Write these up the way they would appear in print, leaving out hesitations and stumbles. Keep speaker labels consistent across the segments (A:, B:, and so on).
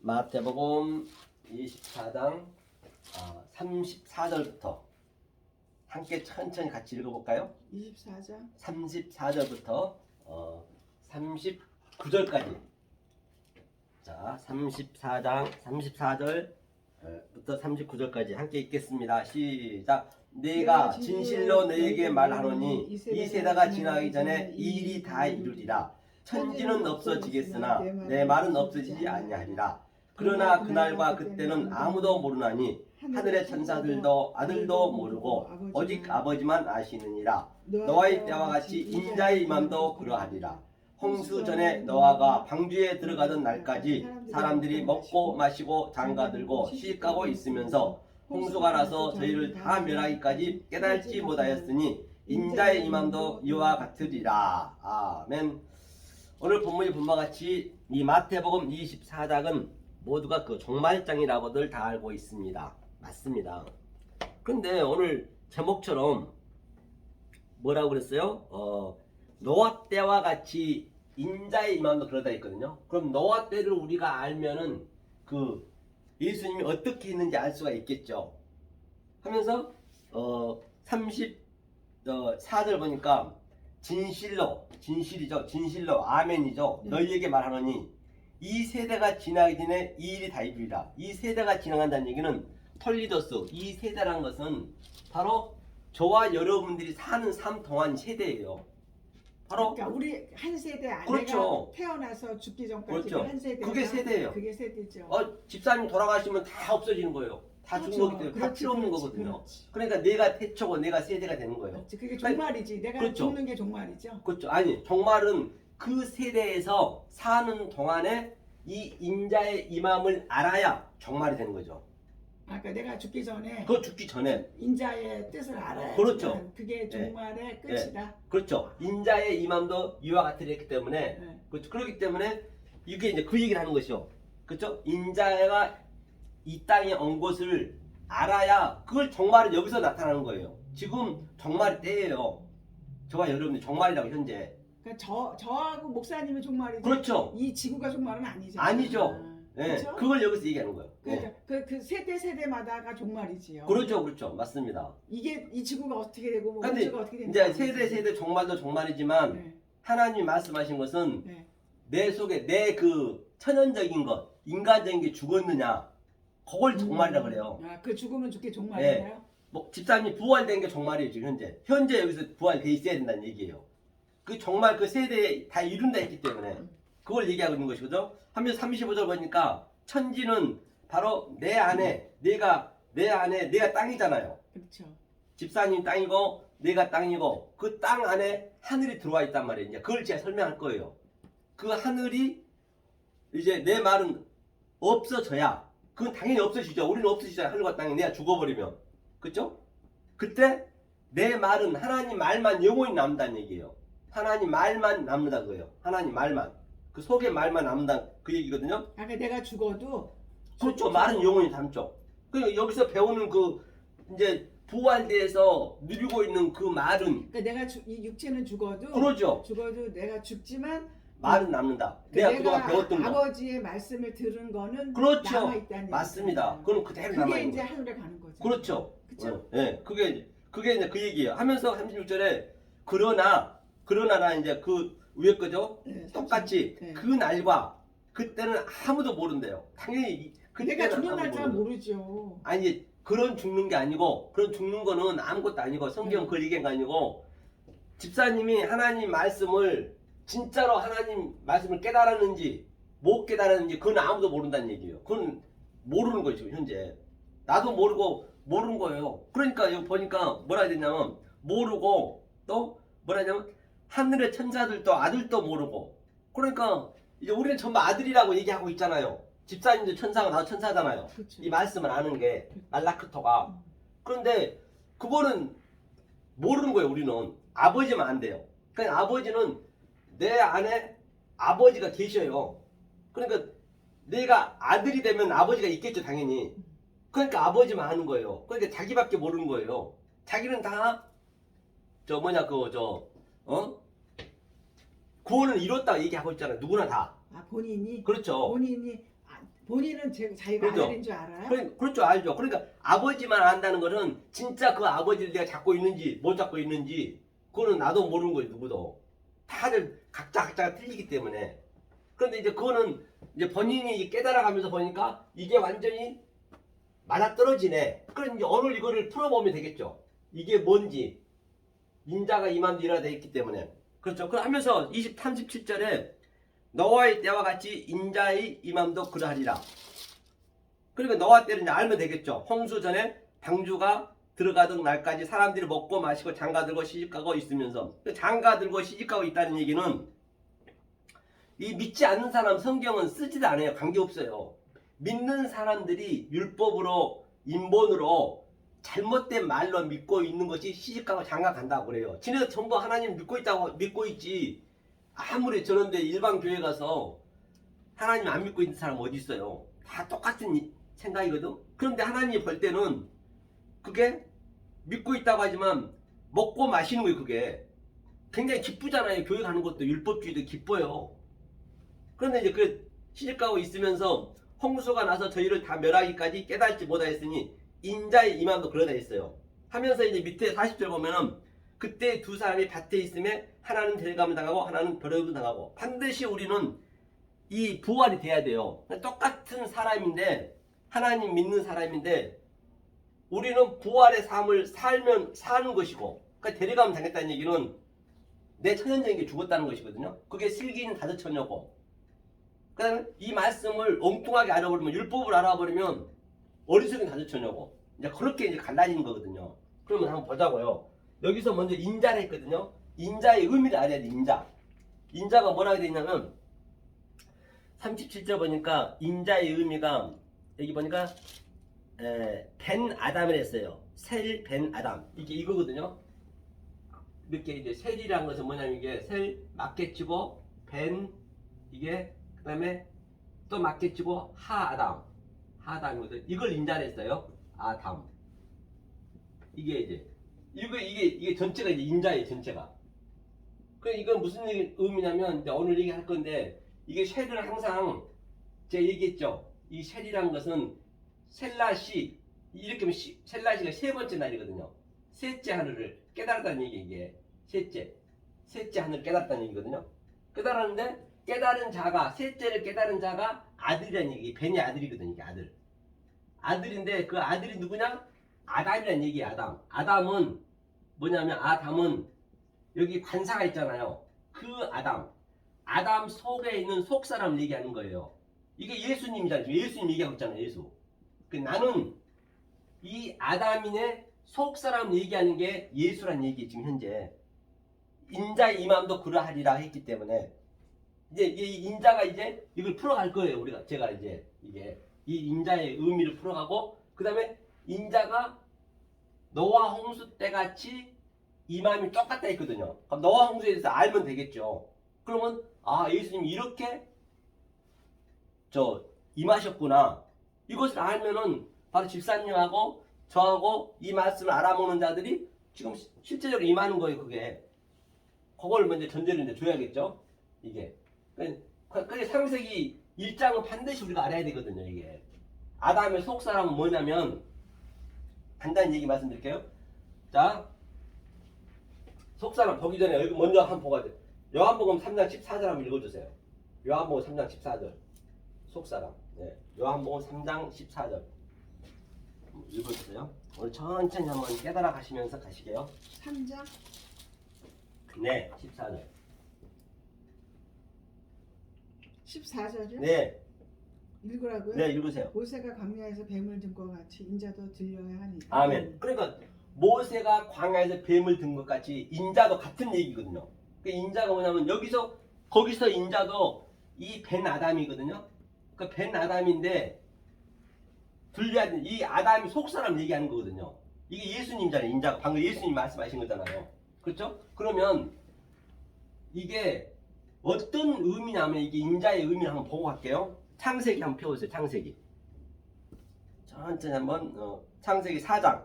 A: 마태복음 24장 34절부터 함께 천천히 같이 읽어볼까요?
B: 24장
A: 34절부터 39절까지. 자, 34장 34절부터 39절까지 함께 읽겠습니다. 시작. 내가 진실로 너에게 말하노니 이 세대가 지나가기 전에 이 일이 다 이루리라. 천지는 없어지겠으나 내 말은 없어지지 아니하리라. 그러나 그날과 그때는 아무도 모르나니 하늘의 천사들도 아들도 모르고 오직 아버지만 아시느니라. 노아의 때와 같이 인자의 임함도 그러하리라. 홍수 전에 노아가 방주에 들어가던 날까지 사람들이 먹고 마시고 장가들고 시집가고 있으면서 홍수가 나서 저희를 다 멸하기까지 깨달지 못하였으니 인자의 임함도 이와 같으리라. 아멘. 오늘 본문이 본 바와 같이 이 마태복음 24장은 모두가 그 종말장이라고들 다 알고 있습니다. 맞습니다. 근데 오늘 제목처럼 뭐라고 그랬어요? 노아 때와 같이 인자의 임함도 그러다 했거든요. 그럼 노아 때를 우리가 알면은 그 예수님이 어떻게 했는지 알 수가 있겠죠. 하면서 34절 보니까 진실로 아멘이죠. 너희에게 말하노니 이 세대가 지나기 전에 이 일이 다 이루리라. 이 세대가 지나간다는 얘기는 톨리더스, 이 세대라는 것은 바로 저와 여러분들이 사는 삶 동안 세대예요. 바로
B: 그러니까 우리 한 세대 안에가
A: 그렇죠.
B: 태어나서 죽기 전까지
A: 그렇죠.
B: 한 세대.
A: 그게 세대예요.
B: 그게 세대죠.
A: 집사님 돌아가시면 다 없어지는 거예요. 다
B: 그렇죠.
A: 죽은 거기 때문에 다 필요 없는 거거든요. 그러니까 내가 태초고 내가 세대가 되는 거예요.
B: 그렇지. 그게 종말이지. 내가
A: 그렇죠.
B: 죽는 게 종말이죠.
A: 그렇죠. 아니, 종말은 그 세대에서 사는 동안에 이 인자의 임함을 알아야 종말이 되는 거죠.
B: 그러니까 내가 죽기 전에
A: 그 죽기 전에.
B: 인자의 뜻을 알아야.
A: 그렇죠.
B: 그게 종말의 끝이다.
A: 그렇죠. 인자의 임함도 이와 같으리 했기 때문에.
B: 네.
A: 그렇죠. 그렇기 때문에 이게 이제 그 얘기를 하는 것이요. 그렇죠. 인자가 이 땅에 온 것을 알아야 그걸 종말은 여기서 나타나는 거예요. 지금 종말이 때예요. 저와 여러분들 종말이라고 현재.
B: 그러니까 저하고 목사님이 종말이지.
A: 그렇죠.
B: 이 지구가 종말은 아니죠.
A: 아니죠. 네,
B: 그렇죠?
A: 그걸 여기서 얘기하는 거예요.
B: 그러니까 그 세대마다가 종말이지요.
A: 그렇죠. 맞습니다.
B: 이게 이 지구가 어떻게 되고 뭐
A: 근데
B: 우주가 어떻게 되는지
A: 이제 세대 종말도 종말이지만
B: 네.
A: 하나님이 말씀하신 것은
B: 네.
A: 내 속에 내 그 천연적인 것, 인간적인 게 죽었느냐, 그걸 종말이라고 그래요.
B: 그 죽으면 죽게 종말인가요?
A: 네. 뭐 집사님이 부활된 게 종말이에요. 지금 현재 여기서 부활돼 있어야 된다는 얘기예요. 그 정말 그 세대에 다 이룬다 했기 때문에 그걸 얘기하고 있는 것이거든요. 하면서 35절 보니까 천지는 바로 내 안에 내가 땅이잖아요.
B: 그렇죠.
A: 집사님 땅이고 내가 땅이고 그 땅 안에 하늘이 들어와 있단 말이에요. 이제 그걸 제가 설명할 거예요. 그 하늘이 이제 내 말은 없어져야 그건 당연히 없어지죠. 우리는 없어지잖아요. 하늘과 땅이 내가 죽어버리면. 그렇죠? 그때 내 말은 하나님 말만 영원히 남는다는 얘기예요. 하나님 말만 남는다 그거예요. 하나님 말만. 그 속에 말만 남는다 그 얘기거든요.
B: 아까 내가 죽어도
A: 그렇죠. 말은 영원히 남죠. 그 여기서 배우는 그 이제 부활대에서 누리고 있는 그 말은
B: 그러니까 내가 이 육체는 죽어도
A: 그러죠.
B: 죽어도 내가 죽지만
A: 말은 남는다.
B: 내가
A: 그동안 배웠던 거.
B: 아버지의 말씀을 들은 거는
A: 그렇죠.
B: 남아 있다는
A: 맞습니다. 그건 그대로 남아
B: 그게
A: 있는
B: 이제
A: 거예요.
B: 하늘에 가는 거죠.
A: 그렇죠.
B: 그렇죠.
A: 네, 그게 이제 그 얘기예요. 하면서 36절에 그러나라 이제 그 위에 거죠.
B: 네,
A: 똑같이
B: 네.
A: 그 날과 그때는 아무도 모른대요. 당연히
B: 내가
A: 그때는
B: 죽는
A: 아무도
B: 날짜는
A: 모르는
B: 모르죠.
A: 아니 그런 죽는 게 아니고 그런 죽는 거는 아무것도 아니고 성경 그 얘기한 거 아니고 집사님이 하나님 말씀을 진짜로 하나님 말씀을 깨달았는지 못 깨달았는지 그건 아무도 모른다는 얘기예요. 그건 모르는 거죠 현재. 나도 모르고 모르는 거예요. 그러니까 여기 보니까 뭐라 해야 되냐면 모르고 또 뭐라 하냐면 하늘의 천사들도 아들도 모르고 그러니까 이제 우리는 전부 아들이라고 얘기하고 있잖아요. 집사님도 천사가 나도 천사잖아요.
B: 그렇죠.
A: 이 말씀을 아는 게 말라크토가. 그런데 그거는 모르는 거예요. 우리는 아버지만 안 돼요. 그러니까 아버지는 내 안에 아버지가 계셔요. 그러니까 내가 아들이 되면 아버지가 있겠죠 당연히. 그러니까 아버지만 아는 거예요. 그러니까 자기밖에 모르는 거예요. 자기는 다 구원을 이뤘다 얘기하고 있잖아요. 누구나 다.
B: 본인이
A: 그렇죠.
B: 본인이 본인은 자기가
A: 그렇죠.
B: 아들인 줄 알아요?
A: 그렇죠, 알죠. 그러니까 아버지만 안다는 것은 진짜 그 아버지를 내가 잡고 있는지 못 잡고 있는지 그거는 나도 모르는 거예요, 누구도. 다들 각자가 틀리기 때문에. 그런데 이제 그거는 이제 본인이 깨달아가면서 보니까 이게 완전히 맞아떨어지네. 그럼 이제 오늘 이거를 풀어보면 되겠죠. 이게 뭔지. 인자가 이맘도 일어나 있기 때문에. 그렇죠. 그 하면서 37절에 너와의 때와 같이 인자의 이맘도 그러하리라. 그러니까 너와 때를 이제 알면 되겠죠. 홍수 전에 방주가 들어가던 날까지 사람들이 먹고 마시고 장가들고 시집가고 있으면서, 장가들고 시집가고 있다는 얘기는 이 믿지 않는 사람 성경은 쓰지도 않아요. 관계없어요. 믿는 사람들이 율법으로 인본으로 잘못된 말로 믿고 있는 것이 시집가고 장가간다고 그래요. 지네들 전부 하나님 믿고 있다고 믿고 있지. 아무리 저런데 일반 교회 가서 하나님 안 믿고 있는 사람 어디 있어요? 다 똑같은 생각이거든. 그런데 하나님이 볼 때는 그게 믿고 있다고 하지만 먹고 마시는 거예요. 그게 굉장히 기쁘잖아요. 교회 가는 것도 율법주의도 기뻐요. 그런데 이제 그 시집가고 있으면서 홍수가 나서 저희를 다 멸하기까지 깨닫지 못하였으니 인자의 이맘도 그러다 있어요. 하면서 이제 밑에 40절 보면은 그때 두 사람이 밭에 있음에 하나는 데려감을 당하고 하나는 버려짐을 당하고, 반드시 우리는 이 부활이 돼야 돼요. 똑같은 사람인데, 하나님 믿는 사람인데 우리는 부활의 삶을 사는 것이고, 그러니까 데려가면 당했다는 얘기는 내 천연적인 게 죽었다는 것이거든요. 그게 슬기는 다저처녀고, 그 다음에 이 말씀을 엉뚱하게 알아버리면, 율법을 알아버리면 어리석은 다저처녀고, 이제 그렇게 이제 갈라지는 거거든요. 그러면 한번 보자고요. 여기서 먼저 인자를 했거든요. 인자의 의미를 알아야 돼. 인자가 뭐라고 되어 있냐면 37절 보니까 인자의 의미가, 여기 보니까 벤 아담을 했어요. 셀 벤 아담, 이게 이거거든요. 이렇게 이제 셀이라는 것은 뭐냐면, 이게 셀 맞개치고 벤, 이게 그 다음에 또 맞개치고 하아담이거든. 이걸 인자를 했어요. 아담. 이게 전체가 이제 인자예요, 전체가. 그 이건 무슨 의미냐면, 이제 오늘 얘기할 건데, 이게 쉘을 항상 제가 얘기했죠. 이 쉘이라는 것은 셀라시, 이렇게 하면 셀라시가 세 번째 날이거든요. 셋째 하늘을 깨달았다는 얘기, 이게 셋째 하늘을 깨달았다는 얘기거든요. 깨달았는데 깨달은 자가, 셋째를 깨달은 자가 아들이라는 얘기, 벤이 아들이거든요. 이게 아들인데 그 아들이 누구냐? 아담이라는 얘기예요. 아담은 뭐냐면, 아담은 여기 관사가 있잖아요. 그 아담 속에 있는 속사람을 얘기하는 거예요. 이게 예수님이잖아요. 예수님 얘기하고 있잖아요. 예수. 나는 이 아담인의 속사람 얘기하는 게 예수란 얘기. 지금 현재 인자의 이맘도 그러하리라 했기 때문에 이제 이 인자가 이제 이걸 풀어갈 거예요. 제가 이제 이 인자의 의미를 풀어가고, 그 다음에 인자가 노아 홍수 때 같이 이맘이 똑같다 했거든요. 그럼 노아 홍수에 대해서 알면 되겠죠. 그러면 예수님이 이렇게 임하셨구나. 이것을 알면은 바로 집사님하고 저하고 이 말씀을 알아먹는 자들이 지금 실제적으로 임하는 거예요. 그걸 먼저 전제를 이제 줘야겠죠. 이게. 그게 창세기 1장은 반드시 우리가 알아야 되거든요. 이게. 아담의 속사람은 뭐냐면, 간단히 얘기 말씀드릴게요. 자, 속사람 보기 전에 여기 먼저 한번 보고 가야 돼. 요한복음 3장 14절 한번 읽어주세요. 요한복음 3장 14절. 속사람. 네. 요한복음 3장 14절. 읽어주세요. 오늘 천천히 한번 깨달아 가시면서 가시게요.
B: 3장?
A: 네, 14절.
B: 14절이요?
A: 네.
B: 읽으라고요?
A: 네, 읽으세요.
B: 모세가 광야에서 뱀을 든 것 같이 인자도 들려야 하니.
A: 아멘. 그러니까 모세가 광야에서 뱀을 든 것 같이 인자도 같은 얘기거든요. 그 인자가 뭐냐면, 거기서 인자도 이 벤 아담이거든요. 그 벤 아담인데 들려야 되는, 이 아담이 속사람 얘기하는 거거든요. 이게 예수님이잖아요. 인자가 방금 예수님 말씀하신 거잖아요. 그렇죠? 그러면 이게 어떤 의미냐면, 이게 인자의 의미를 한번 보고 갈게요. 창세기 한번 펴보세요. 창세기. 천천히 한번 창세기 4장.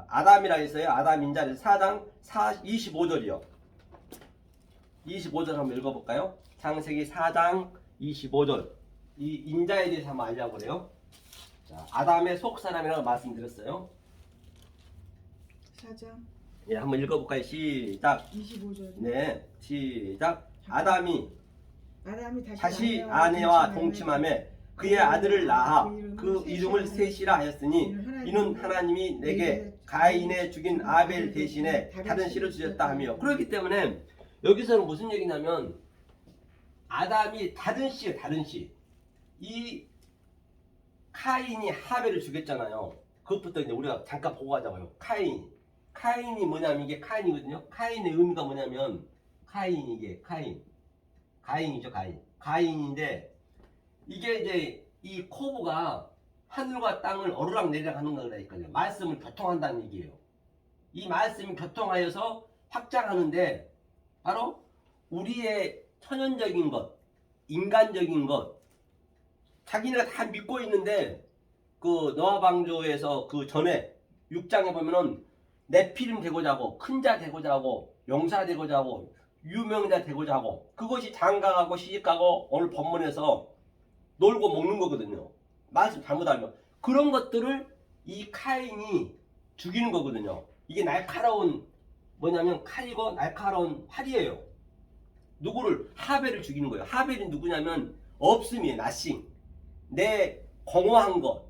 A: 아담이라 했어요. 아담 인자를 4장 25절이요. 25절 한번 읽어볼까요? 창세기 4장 25절. 이 인자에 대해서 한번 알려고 그래요. 자, 아담의 속 사람이라고 말씀드렸어요.
B: 4장
A: 예, 한번 읽어볼까요? 시작.
B: 25절.
A: 네, 시작. 아담이
B: 아담이
A: 다시 아내와 동침하며 그의 아들을 낳아 그 이름을 셋이라 하였으니 이는 하나님이 내게 가인의 죽인 아벨 대신에 다른 씨를 주셨다 하며. 그렇기 때문에 여기서는 무슨 얘기냐면 아담이 다른 씨예요. 다른 씨. 이 카인이 하벨을 죽였잖아요. 그것부터 이제 우리가 잠깐 보고 가자고요. 카인이 뭐냐면 이게 카인이거든요. 카인의 의미가 뭐냐면 이게 가인이죠. 가인인데 이게 이제 이 코브가 하늘과 땅을 오르락 내리락 하는 거라니까요. 말씀을 교통한다는 얘기예요. 이 말씀이 교통하여서 확장하는데 바로 우리의 천연적인 것, 인간적인 것, 자기네가 다 믿고 있는데 그 노아 방주에서 그 전에 6장에 보면은 네피림 되고자 하고 큰 자 되고자 하고 용사 되고자 하고 유명자 되고자 하고 그것이 장가가고 시집가고 오늘 본문에서 놀고 먹는 거거든요. 말씀 잘못 알면 그런 것들을 이 카인이 죽이는 거거든요. 이게 날카로운 뭐냐면 칼이고 날카로운 활이에요. 누구를? 하벨을 죽이는 거예요. 하벨이 누구냐면 없음이에요. 나싱. 내 공허한 것,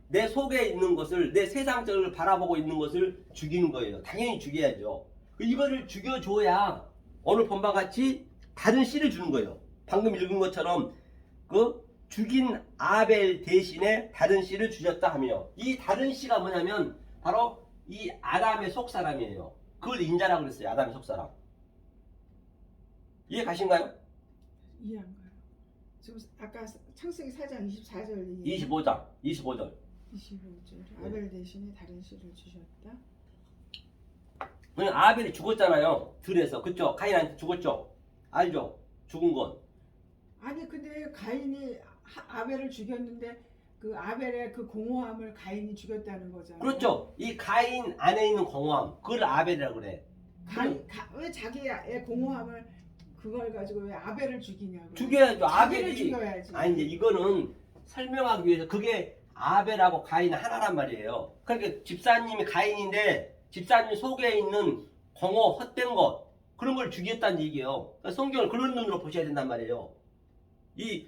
A: 내 속에 있는 것을, 내 세상적을 바라보고 있는 것을 죽이는 거예요. 당연히 죽여야죠. 이거를 죽여줘야 오늘 본바 같이 다른 씨를 주는 거예요. 방금 읽은 것처럼 그 죽인 아벨 대신에 다른 씨를 주셨다 하며, 이 다른 씨가 뭐냐면 바로 이 아담의 속사람이에요. 그걸 인자라고 그랬어요. 아담의 속사람. 이해 가신가요?
B: 이해 안 가요. 지금 아까 창세기 4장 24절
A: 25절.
B: 25절 아벨 대신에 다른 씨를 주셨다.
A: 그냥 아벨이 죽었잖아요. 들에서. 그쵸? 가인한테 죽었죠? 알죠? 죽은 건.
B: 아니 근데 가인이 아벨을 죽였는데 그 아벨의 그 공허함을 가인이 죽였다는 거잖아요.
A: 그렇죠. 이 가인 안에 있는 공허함, 그걸 아벨이라고 그래.
B: 왜 자기의 공허함을 그걸 가지고 왜 아벨을 죽이냐고.
A: 죽여야죠.
B: 자기를
A: 아벨이.
B: 죽여야지.
A: 아니 이제 이거는 설명하기 위해서 그게 아벨하고 가인 하나란 말이에요. 그러니까 집사님이 가인인데 집사님 속에 있는 공허, 헛된 것 그런 걸 죽였다는 얘기예요. 그러니까 성경을 그런 눈으로 보셔야 된단 말이에요. 이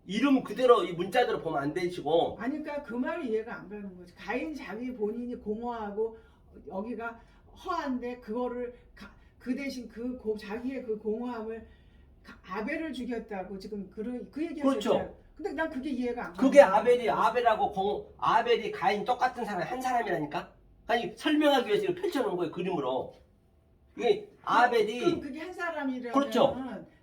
A: 이름 그대로 이 문자대로 보면 안 되시고.
B: 아니 그러니까 그 말이 이해가 안 가는 거지. 가인 자기 본인이 공허하고 여기가 허한데 그거를 그 대신 자기의 그 공허함을 아벨을 죽였다고 지금 그 얘기하셨잖아요.
A: 그렇죠.
B: 근데 난 그게 이해가 안 가.
A: 그게 아벨이 가인 똑같은 사람 한 사람이라니까. 아니 설명하기 위해서 이걸 펼쳐놓은 거예요. 그림으로. 이게 아벨이.
B: 그럼 그게 한 사람이라면.
A: 그렇죠.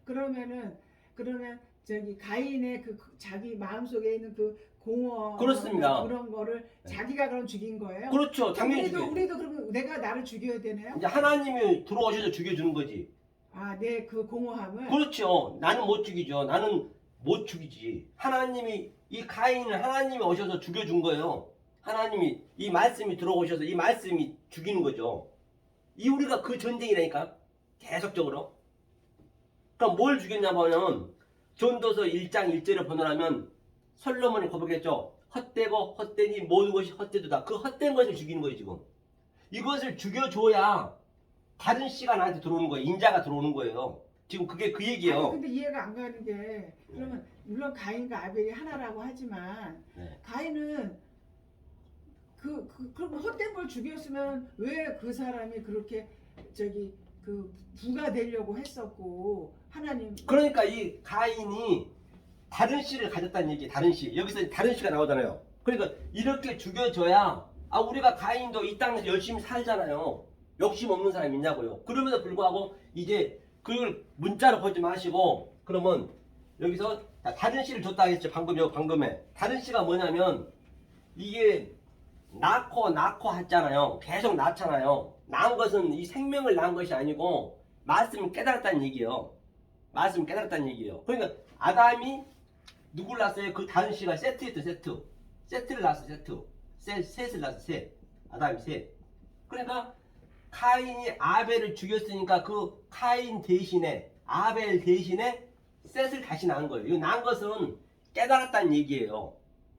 B: 그러면 저기 가인의 그 자기 마음속에 있는 그 공허
A: 그렇습니다.
B: 그런 거를 자기가 그럼 죽인 거예요?
A: 그렇죠. 당연히
B: 우리도 그러면 내가 나를 죽여야 되나요?
A: 이제 하나님이 들어오셔서 죽여주는 거지.
B: 아, 내 그 공허함을.
A: 그렇죠. 나는 못 죽이죠. 나는 못 죽이지. 하나님이 이 가인을 하나님이 오셔서 죽여준 거예요. 하나님이 이 말씀이 들어오셔서 이 말씀이 죽이는 거죠. 이 우리가 그 전쟁이라니까. 계속적으로. 그럼 뭘 죽였냐면 전도서 1장 1절을 보내라면 솔로몬이 고백했죠. 헛되고 헛되니 모든 것이 헛되도다. 그 헛된 것을 죽이는 거예요 지금. 이것을 죽여줘야 다른 씨가 나한테 들어오는 거예요. 인자가 들어오는 거예요. 지금 그게 그 얘기예요.
B: 아니, 근데 이해가 안 가는 게 그러면 물론 가인과 아벨이 하나라고 하지만 가인은 그럼 헛된 걸 죽였으면 왜 그 사람이 그렇게 저기 그 부가 되려고 했었고 하나님.
A: 그러니까 이 가인이 다른 씨를 가졌다는 얘기. 다른 씨. 여기서 다른 씨가 나오잖아요. 그러니까 이렇게 죽여줘야 우리가 가인도 이 땅에서 열심히 살잖아요. 욕심 없는 사람이 있냐고요. 그럼에도 불구하고 이제 그걸 문자로 보지 마시고 그러면 여기서 다른 씨를 줬다 했죠. 방금에 다른 씨가 뭐냐면 이게 낳고 했잖아요. 계속 낳잖아요. 낳은 것은 이 생명을 낳은 것이 아니고 말씀을 깨달았다는 얘기예요. 말씀을 깨달았다는 얘기예요. 그러니까 아담이 누굴 낳았어요? 그 다른 씨가 세트였던 세트를 낳았어. 셋을 낳았어. 셋. 아담이 셋. 그러니까 카인이 아벨을 죽였으니까 그 카인 대신에 아벨 대신에 셋을 다시 낳은 거예요. 이거 낳은 것은 깨달았다는 얘기예요.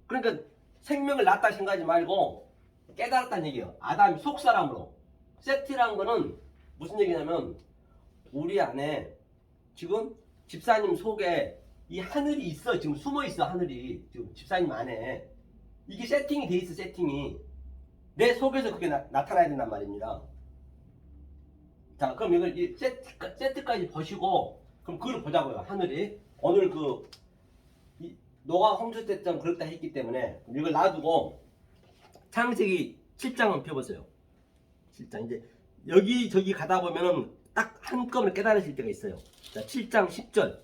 A: 그러니까 생명을 낳았다 생각하지 말고 깨달았다는 얘기예요. 아담이 속사람으로. 셋이라는 거는 무슨 얘기냐면 우리 안에 지금 집사님 속에 이 하늘이 있어. 지금 숨어 있어. 하늘이 지금 집사님 안에 이게 세팅이 돼 있어. 세팅이 내 속에서 그게 나타나야 된단 말입니다. 자, 그럼 이걸 이 세트까지 보시고 그럼 그걸 보자고요. 하늘이 오늘 너가 홍수 때처럼 그렇다 했기 때문에 이걸 놔두고 창세기 7장은 펴보세요. 7장 이제 여기저기 가다 보면은 딱 한꺼번에 깨달으실 때가 있어요. 자, 7장 10절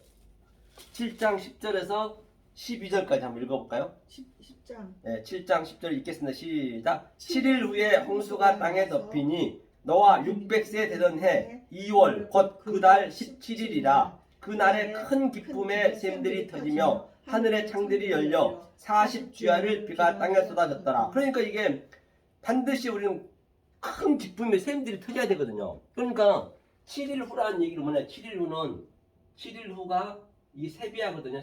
A: 7장 10절에서 12절까지 한번 읽어볼까요?
B: 10장.
A: 네, 7장 10절 읽겠습니다. 시작. 7일 후에 홍수가 땅에 덮이니 너와 600세 되던 해 2월 곧 그 달 17일이라 그날에 큰 기쁨의 샘들이 터지며 하늘의 창들이 열려 40주야를 비가 땅에 쏟아졌더라. 그러니까 이게 반드시 우리는 큰 기쁨의 샘들이 터져야 되거든요. 그러니까 7일 후라는 얘기는 뭐냐? 7일 후는 7일 후가 이 세비야거든요.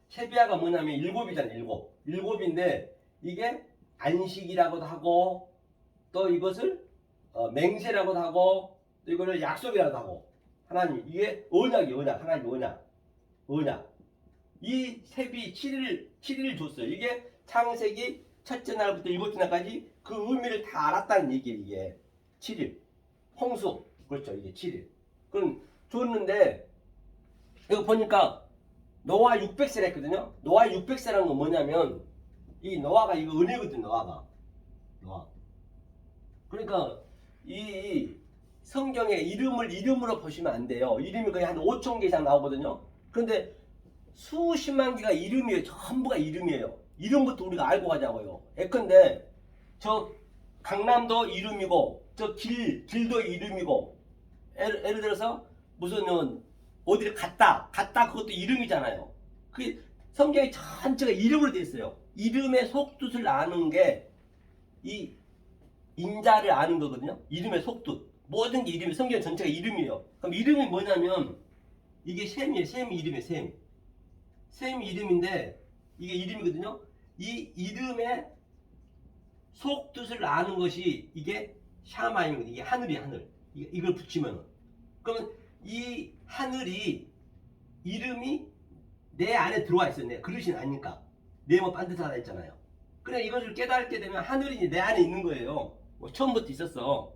A: 세비야가 뭐냐면 일곱이잖아요. 일곱인데 이게 안식이라고도 하고 또 이것을 맹세라고도 하고 또 이거를 약속이라고도 하고 하나님 이게 언약이에요. 언약. 하나님 언약. 이 세비 7일을 줬어요. 이게 창세기 첫째 날부터 일곱째 날까지 그 의미를 다 알았다는 얘기예요. 이게 7일 홍수 그렇죠. 이게 7일 그럼 줬는데 이거 보니까 노아 600세를 했거든요. 노아 600세라는 건 뭐냐면 이 노아가 이거 은혜거든. 노아. 그러니까 이 성경에 이름으로 보시면 안 돼요. 이름이 거의 한 5천 개 이상 나오거든요. 그런데 수십만 개가 이름이에요. 전부가 이름이에요. 이름부터 우리가 알고 가자고요. 예컨대 저 강남도 이름이고 저 길도 이름이고 예를 들어서 무슨 어디를 갔다 그것도 이름이잖아요. 그 성경이 전체가 이름으로 되어 있어요. 이름의 속뜻을 아는 게 이 인자를 아는 거거든요. 이름의 속뜻. 모든 게 이름이 성경 전체가 이름이에요. 그럼 이름이 뭐냐면 이게 셈이에요. 셈 이름이에요. 셈 이름인데 이게 이름이거든요. 이 이름의 속뜻을 아는 것이 이게 샤마임이거든요. 이게 하늘. 이걸 붙이면 그러면 이 하늘이 이름이 내 안에 들어와 있어요. 내 그릇이 아니니까 네모 반듯하다 했잖아요. 그래 이것을 깨닫게 되면 하늘이 내 안에 있는 거예요. 뭐 처음부터 있었어.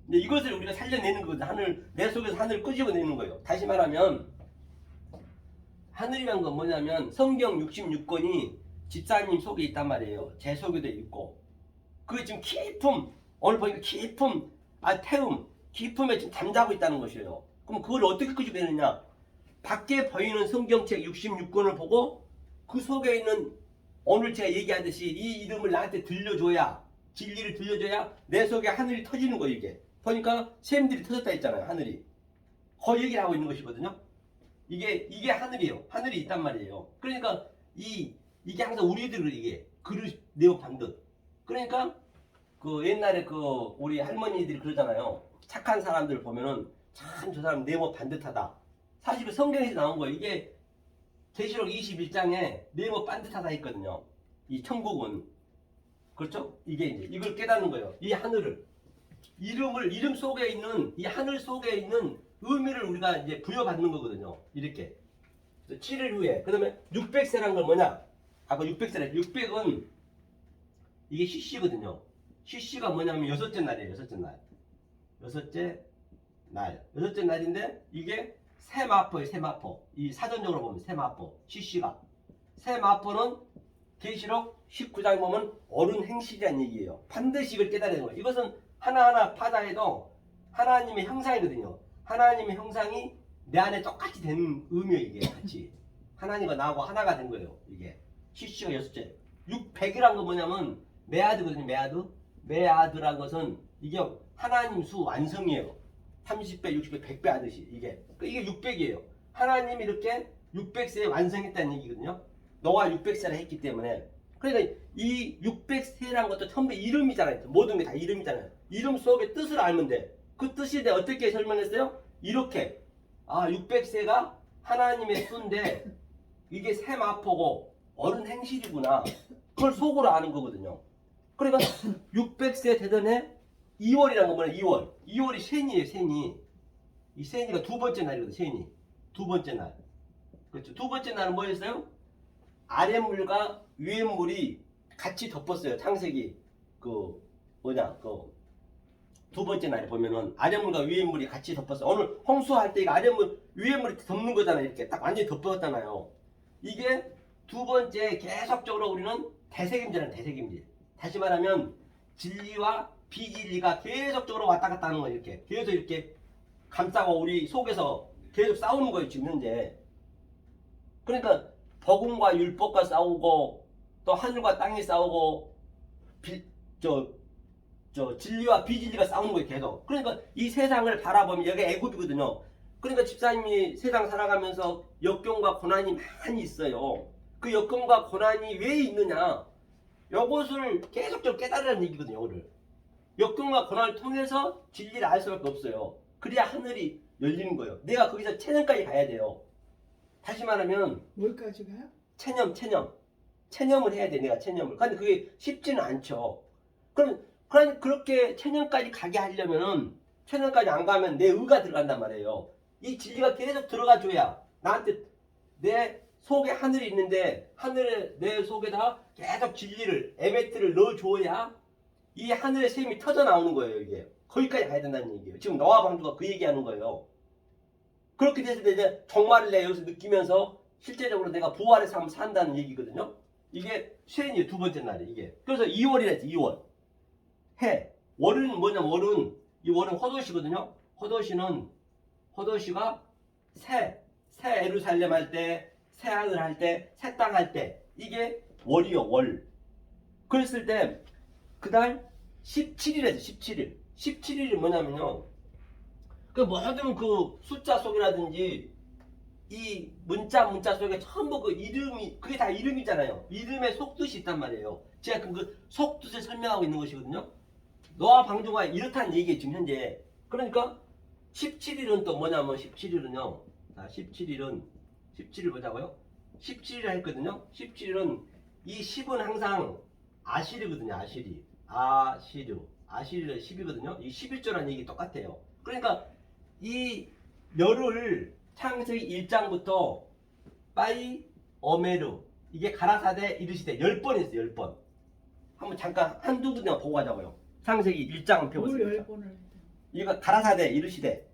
A: 근데 이것을 우리가 살려내는 거거든. 내 속에서 하늘을 끄집어내는 거예요. 다시 말하면 하늘이란 건 뭐냐면 성경 66권이 집사님 속에 있단 말이에요. 제 속에도 있고 그게 지금 깊음 오늘 보니까 깊음 태움 깊음에 지금 잠자고 있다는 것이에요. 그럼 그걸 어떻게 끄집어내느냐? 밖에 보이는 성경책 66권을 보고 그 속에 있는 오늘 제가 얘기하듯이 이 이름을 나한테 들려줘야 진리를 들려줘야 내 속에 하늘이 터지는 거예요. 이게 보니까 샘들이 터졌다 했잖아요. 하늘이 그 얘기를 하고 있는 것이거든요. 이게 하늘이에요. 하늘이 있단 말이에요. 그러니까 이게 항상 우리들을 이게 그릇 내어 반듯. 그러니까 그 옛날에 우리 할머니들이 그러잖아요. 착한 사람들 보면은 참 저 사람 네모 반듯하다. 사실 그 성경에서 나온 거예요. 이게 계시록 21장에 네모 반듯하다 했거든요. 이 천국은 그렇죠? 이게 이제 이걸 깨닫는 거예요. 이 하늘을 이름 속에 있는 이 하늘 속에 있는 의미를 우리가 이제 부여받는 거거든요. 이렇게 7일 후에 그다음에 600세란 건 뭐냐? 아까 600세래. 600은 이게 시시거든요. 시시가 뭐냐면 여섯째 날이에요. 여섯째 날인데 이게 세마포예요. 세마포. 이 사전적으로 보면 세마포. 시시가 세마포는 계시록 19장에 보면 옳은 행실이라는 얘기예요. 반드시 이걸 깨달아야 거예요. 이것은 하나하나 파다해도 하나님의 형상이거든요. 하나님의 형상이 내 안에 똑같이 되는 의미예요. 이게 같이 하나님과 나하고 하나가 된 거예요. 이게 시시가 여섯째. 600이란 건 뭐냐면 메아드거든요. 메아드란 것은 이게 하나님 수 완성이에요. 30배, 60배, 100배 하듯이 이게 600이에요. 하나님이 이렇게 600세에 완성했다는 얘기거든요. 너와 600세를 했기 때문에. 그러니까 이 600세라는 것도 전부 이름이잖아요. 모든 게 다 이름이잖아요. 이름 속의 뜻을 알면 돼. 그 뜻이 내가 어떻게 설명했어요? 이렇게 아 600세가 하나님의 수인데 이게 세마포고 어른 행실이구나. 그걸 속으로 아는 거거든요. 그러니까 600세 되던 해 2월이라는 건 뭐냐 2월. 2월이 세니예요 세니. 이 세니가 두 번째 날이거든 세니. 두 번째 날. 그렇죠. 두 번째 날은 뭐였어요? 아랫물과 위에물이 같이 덮었어요. 창세기 그 뭐냐 그 두 번째 날에 보면은 아랫물과 위에물이 같이 덮었어. 오늘 홍수할 때 이거 아랫물 위에물이 덮는 거잖아요. 이렇게 딱 완전히 덮었잖아요. 이게 두 번째 계속적으로 우리는 대책임질은 대책임질. 다시 말하면 진리와 비진리가 계속적으로 왔다 갔다 하는 거예요. 이렇게 계속 이렇게 감싸고 우리 속에서 계속 싸우는 거예요. 지금 현재. 그러니까 복음과 율법과 싸우고 또 하늘과 땅이 싸우고 진리와 비진리가 싸우는 거예요. 계속. 그러니까 이 세상을 바라보면 여기 애굽이거든요. 그러니까 집사님이 세상 살아가면서 역경과 고난이 많이 있어요. 그 역경과 고난이 왜 있느냐? 이것을 계속적으로 깨달으라는 얘기거든요. 오늘. 역경과 고난을 통해서 진리를 알 수밖에 없어요. 그래야 하늘이 열리는 거예요. 내가 거기서 체념까지 가야 돼요. 다시 말하면
B: 뭘까지 가요?
A: 체념을 해야 돼. 내가 체념을. 근데 그게 쉽지는 않죠. 그럼 그렇게 체념까지 가게 하려면은 체념까지 안 가면 내 의가 들어간단 말이에요. 이 진리가 계속 들어가 줘야 나한테 내 속에 하늘이 있는데 하늘에 내 속에다 계속 진리를 에메트를 넣어 줘야 이 하늘의 샘이 터져 나오는 거예요. 이게 거기까지 가야 된다는 얘기예요. 지금 노아 방주가 그 얘기하는 거예요. 그렇게 됐을 때 이제 정말을 내가 여기서 느끼면서 실제적으로 내가 부활의 삶을 산다는 얘기거든요. 이게 쇠니의 두 번째 날이 이게. 그래서 2월이랬지 2월. 해. 월은 뭐냐면 이 월은 허도시거든요. 허도시가 새 예루살렘 할 때, 새 하늘 할 때, 새 땅 할 때 이게 월이요 월. 그랬을 때 그달 17일에서 17일. 17일이 뭐냐면요. 그 모든 그 숫자 속이라든지 이 문자 속에 전부 그 이름이 그게 다 이름이잖아요. 이름에 속뜻이 있단 말이에요. 제가 그 속뜻을 설명하고 있는 것이거든요. 노아 방주가 이렇다는 얘기예요. 지금 현재. 그러니까 17일은 또 뭐냐면 17일은요. 자 17일 보자고요. 17일 했거든요. 17일은 이 10은 항상 아시르거든요. 아시르는 10이거든요. 이 11조라는 얘기 똑같아요. 그러니까 이 열을 창세기 1장부터 빠이 어메르 이게 가라사대 이르시대 10번 했어요. 10번. 한번 잠깐 한두 군데만 보고 가자고요. 창세기 1장 펴보세요. 이거 가라사대 이르시대.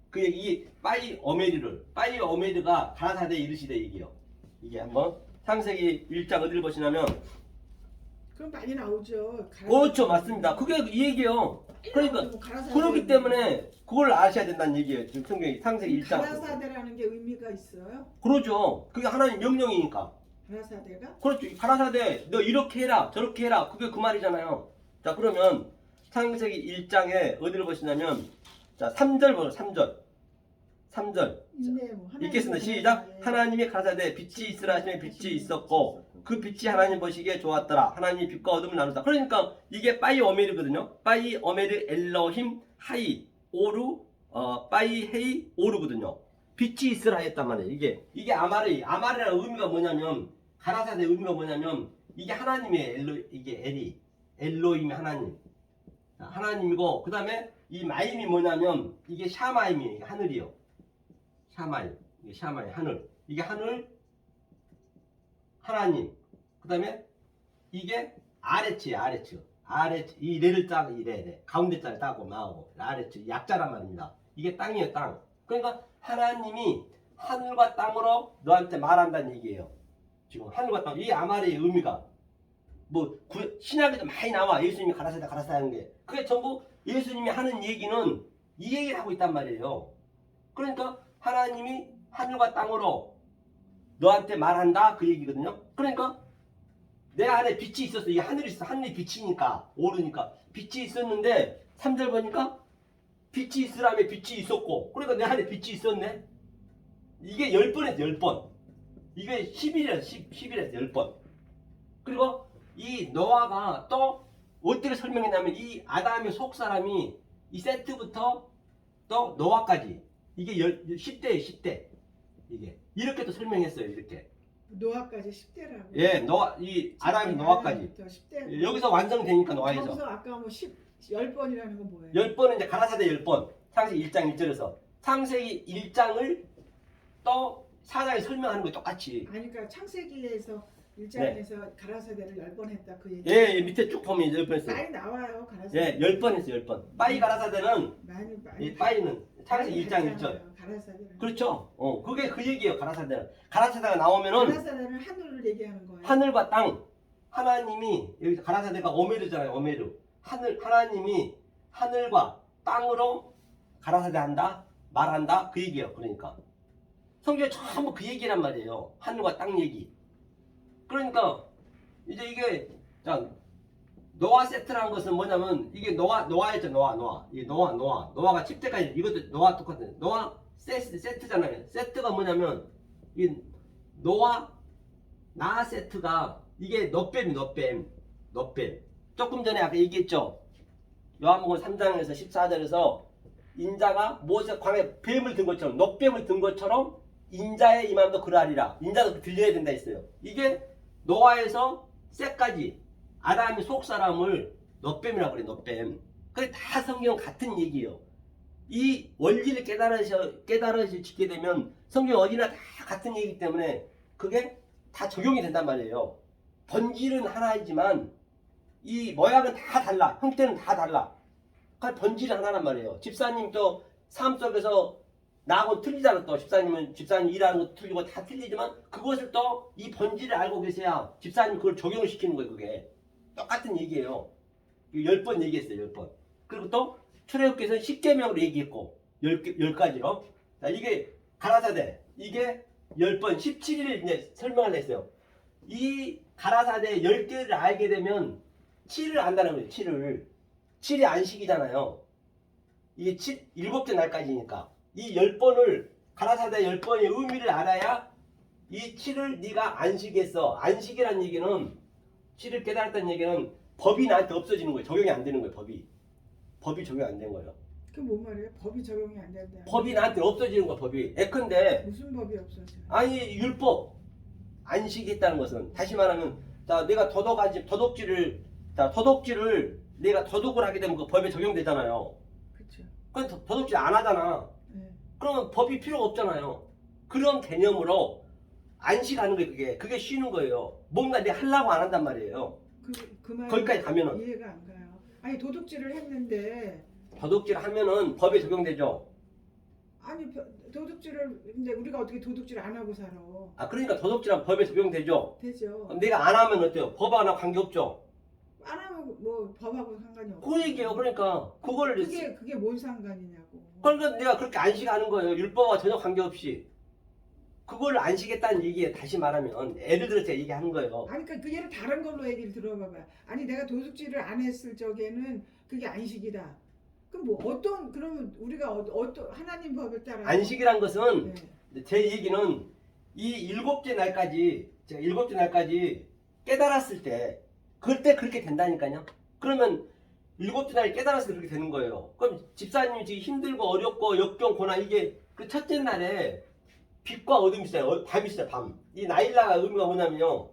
A: 그 이 빠이 어메르가 가라사대 이르시대 얘기요. 이게 한번 창세기 1장 어디를 보시냐면
B: 그럼 많이 나오죠.
A: 그렇죠. 맞습니다. 그게 이 얘기예요. 그러니까 그렇기 때문에 그걸 아셔야 된다는 얘기예요. 지금 성경이 창세기 1장.
B: 가라사대라는 게 의미가 있어요?
A: 그러죠. 그게 하나님 명령이니까.
B: 가라사대가?
A: 그렇죠. 가라사대 너 이렇게 해라 저렇게 해라 그게 그 말이잖아요. 자 그러면 창세기 1장에 어디를 보시냐면 자 3절 보세요. 3절 읽겠습니다. 시작. 하나님이 가라사대 빛이 있으라 하시면 빛이 있었고 그 빛이 하나님 보시기에 좋았더라. 하나님이 빛과 어둠을 나누다. 그러니까 이게 빠이 어메르거든요. 빠이 어메르 엘로힘 하이 오루 빠이 헤이 오르거든요. 빛이 있으라 했단 말이에요. 이게 아마르라는 의미가 뭐냐면 가라사대 의미가 뭐냐면 이게 하나님의 이게 엘로힘이 하나님이고 그 다음에 이 마임이 뭐냐면 이게 샤마임이에요. 하늘이요. 샤마임 하늘. 이게 하늘 하나님. 그 다음에 이게 아레츠 이 레를 따고 이래 가운데 자를 따고 마하고 아레츠 약자란 말입니다. 이게 땅이에요. 땅. 그러니까 하나님이 하늘과 땅으로 너한테 말한다는 얘기예요. 지금 하늘과 땅. 이 아마르의 의미가 뭐 신약에도 많이 나와. 예수님이 가라사대 하는 게. 그게 전부 예수님이 하는 얘기는 이 얘기를 하고 있단 말이에요. 그러니까 하나님이 하늘과 땅으로 너한테 말한다 그 얘기거든요. 그러니까 내 안에 빛이 있었어. 이게 하늘이 있어. 하늘이 빛이니까 오르니까 빛이 있었는데 3절 보니까 빛이 있으라며 빛이 있었고 그러니까 내 안에 빛이 있었네. 이게 10번 했어. 10번. 이게 10일이라서 10번. 그리고 이 노아가 또 어떻게 설명했냐면 이 아담의 속사람이 이 세트부터 또 노아까지 이게 10대예요 10대. 이게 이렇게 또 설명했어요. 이렇게.
B: 노아까지 10대라고.
A: 예, 노아 이 아담이 노아까지.
B: 10대.
A: 여기서 완성되니까 노아에서.
B: 저기서 아까 뭐 10번이라는 건 뭐예요?
A: 10번은 이제 가라사대 10번. 창세기 1장 1절에서 창세기 1장을 또 4장에 설명하는 거 똑같이.
B: 아니 그러니까 창세기에서 1장에서 가라사대를 10번 했다 그 얘기.
A: 예, 예, 밑에 쭉 보면 10번 했어요.
B: 많이 나와요 가라사대.
A: 예, 10번 했어요. 10번. 빠이 가라사대는
B: 많이
A: 이 빠이는 창세기 1장 1절.
B: 했잖아요, 가라사대는.
A: 그렇죠. 그게 그 얘기예요. 가라사대는. 가라사대가 나오면은
B: 가라사대는 하늘을 얘기하는 거예요.
A: 하늘과 땅. 하나님이 여기서 가라사대가 오메르잖아요. 오메르. 하나님이 하늘과 땅으로 가라사대 한다. 말한다. 그 얘기예요. 그러니까 성경에 전부 그 얘기란 말이에요. 하늘과 땅 얘기. 그러니까 이제 이게 자 노아 세트라는 것은 뭐냐면 이게 노아였죠. 이게 노아가 10대까지 이것도 노아 똑같은 노아 세트잖아요. 세트가 뭐냐면 이 노아 나 세트가 이게 너뱀. 조금 전에 아까 얘기했죠. 요한복음 3장에서 14절에서 인자가 모세 광에 뱀을 든 것처럼 너뱀을 든 것처럼 인자의 임함도 그러하리라. 인자도 들려야 된다 했어요. 이게 노아에서 셋까지 아담의 속사람을 너뱀이라고 그래. 너뱀. 그게 다 성경 같은 얘기예요. 이 원리를 깨달으시 지게 되면 성경 어디나 다 같은 얘기이기 때문에 그게 다 적용이 된단 말이에요. 본질은 하나이지만 이 모양은 다 달라. 형태는 다 달라. 그러니까 본질은 하나란 말이에요. 집사님도 삶 속에서 나하고 틀리잖아. 또 집사님 일하는 것도 틀리고 다 틀리지만 그것을 또 이 본질을 알고 계셔야 집사님 그걸 적용을 시키는 거예요. 그게 똑같은 얘기예요. 10번 얘기했어요. 10번. 그리고 또 출애굽기에서는 10계명으로 얘기했고 10가지로. 자, 이게 가라사대. 이게 10번 17일 이제 설명을 했어요. 이 가라사대 10개를 알게 되면 7을 안다는 거예요. 7이 안식이잖아요. 이게 7째 날까지니까 이 10번을 가라사대 10번의 의미를 알아야 이 7을 네가 안식했어. 안식이라는 얘기는 7을 깨달았다는 얘기는 법이 나한테 없어지는 거예요. 적용이 안 되는 거예요. 법이 적용이 안 된 거예요.
B: 그게 뭔 말이에요? 법이 적용이 안 된다.
A: 법이 나한테 없어지는 거야. 법이. 예컨대
B: 무슨 법이 없어져?
A: 아니 율법 안식했다는 것은 다시 말하면 자 내가 도둑질을 내가 도둑을 하게 되면 그 법에 적용되잖아요.
B: 그렇죠.
A: 그건 도둑질 안 하잖아.
B: 네.
A: 그러면 법이 필요가 없잖아요. 그런 개념으로 안식하는 거예요. 그게 쉬는 거예요. 뭔가 내가 하려고 안 한단 말이에요.
B: 그 말
A: 거기까지 가면은
B: 이해가 안 가요. 아니 도둑질을 했는데
A: 도둑질 하면은 법에 적용되죠.
B: 아니 도둑질을 근데 우리가 어떻게 도둑질 안 하고 살아?
A: 아 그러니까 도둑질은 법에 적용되죠.
B: 되죠.
A: 그럼 내가 안 하면 어때요? 법 하나 관계없죠.
B: 안 하면 뭐 법하고 상관이 없어.
A: 그 얘기예요. 그러니까 그걸
B: 그게 뭔 상관이냐고.
A: 그러니까 내가 그렇게 안식하는 거예요. 율법과 전혀 관계없이. 그걸 안식했다는 얘기에 다시 말하면 예를 들어서 제가 얘기하는 거예요.
B: 아니 그러니까 그 예를 다른 걸로 얘기를 들어봐봐. 아니 내가 도둑질을 안 했을 적에는 그게 안식이다. 그럼 뭐 그러면 우리가 어떤 하나님 법을 따라
A: 안식이란 것은
B: 네.
A: 제 얘기는 이 7째 날까지 제가 7째 날까지 깨달았을 때 그때 그렇게 된다니까요. 그러면 7째 날에 깨달았을 때 그렇게 되는 거예요. 그럼 집사님이 지금 힘들고 어렵고 역경 고난 이게 그 첫째 날에 빛과 어둠이 있어요. 밤이 있어요. 밤. 이 나일라가 의미가 뭐냐면요.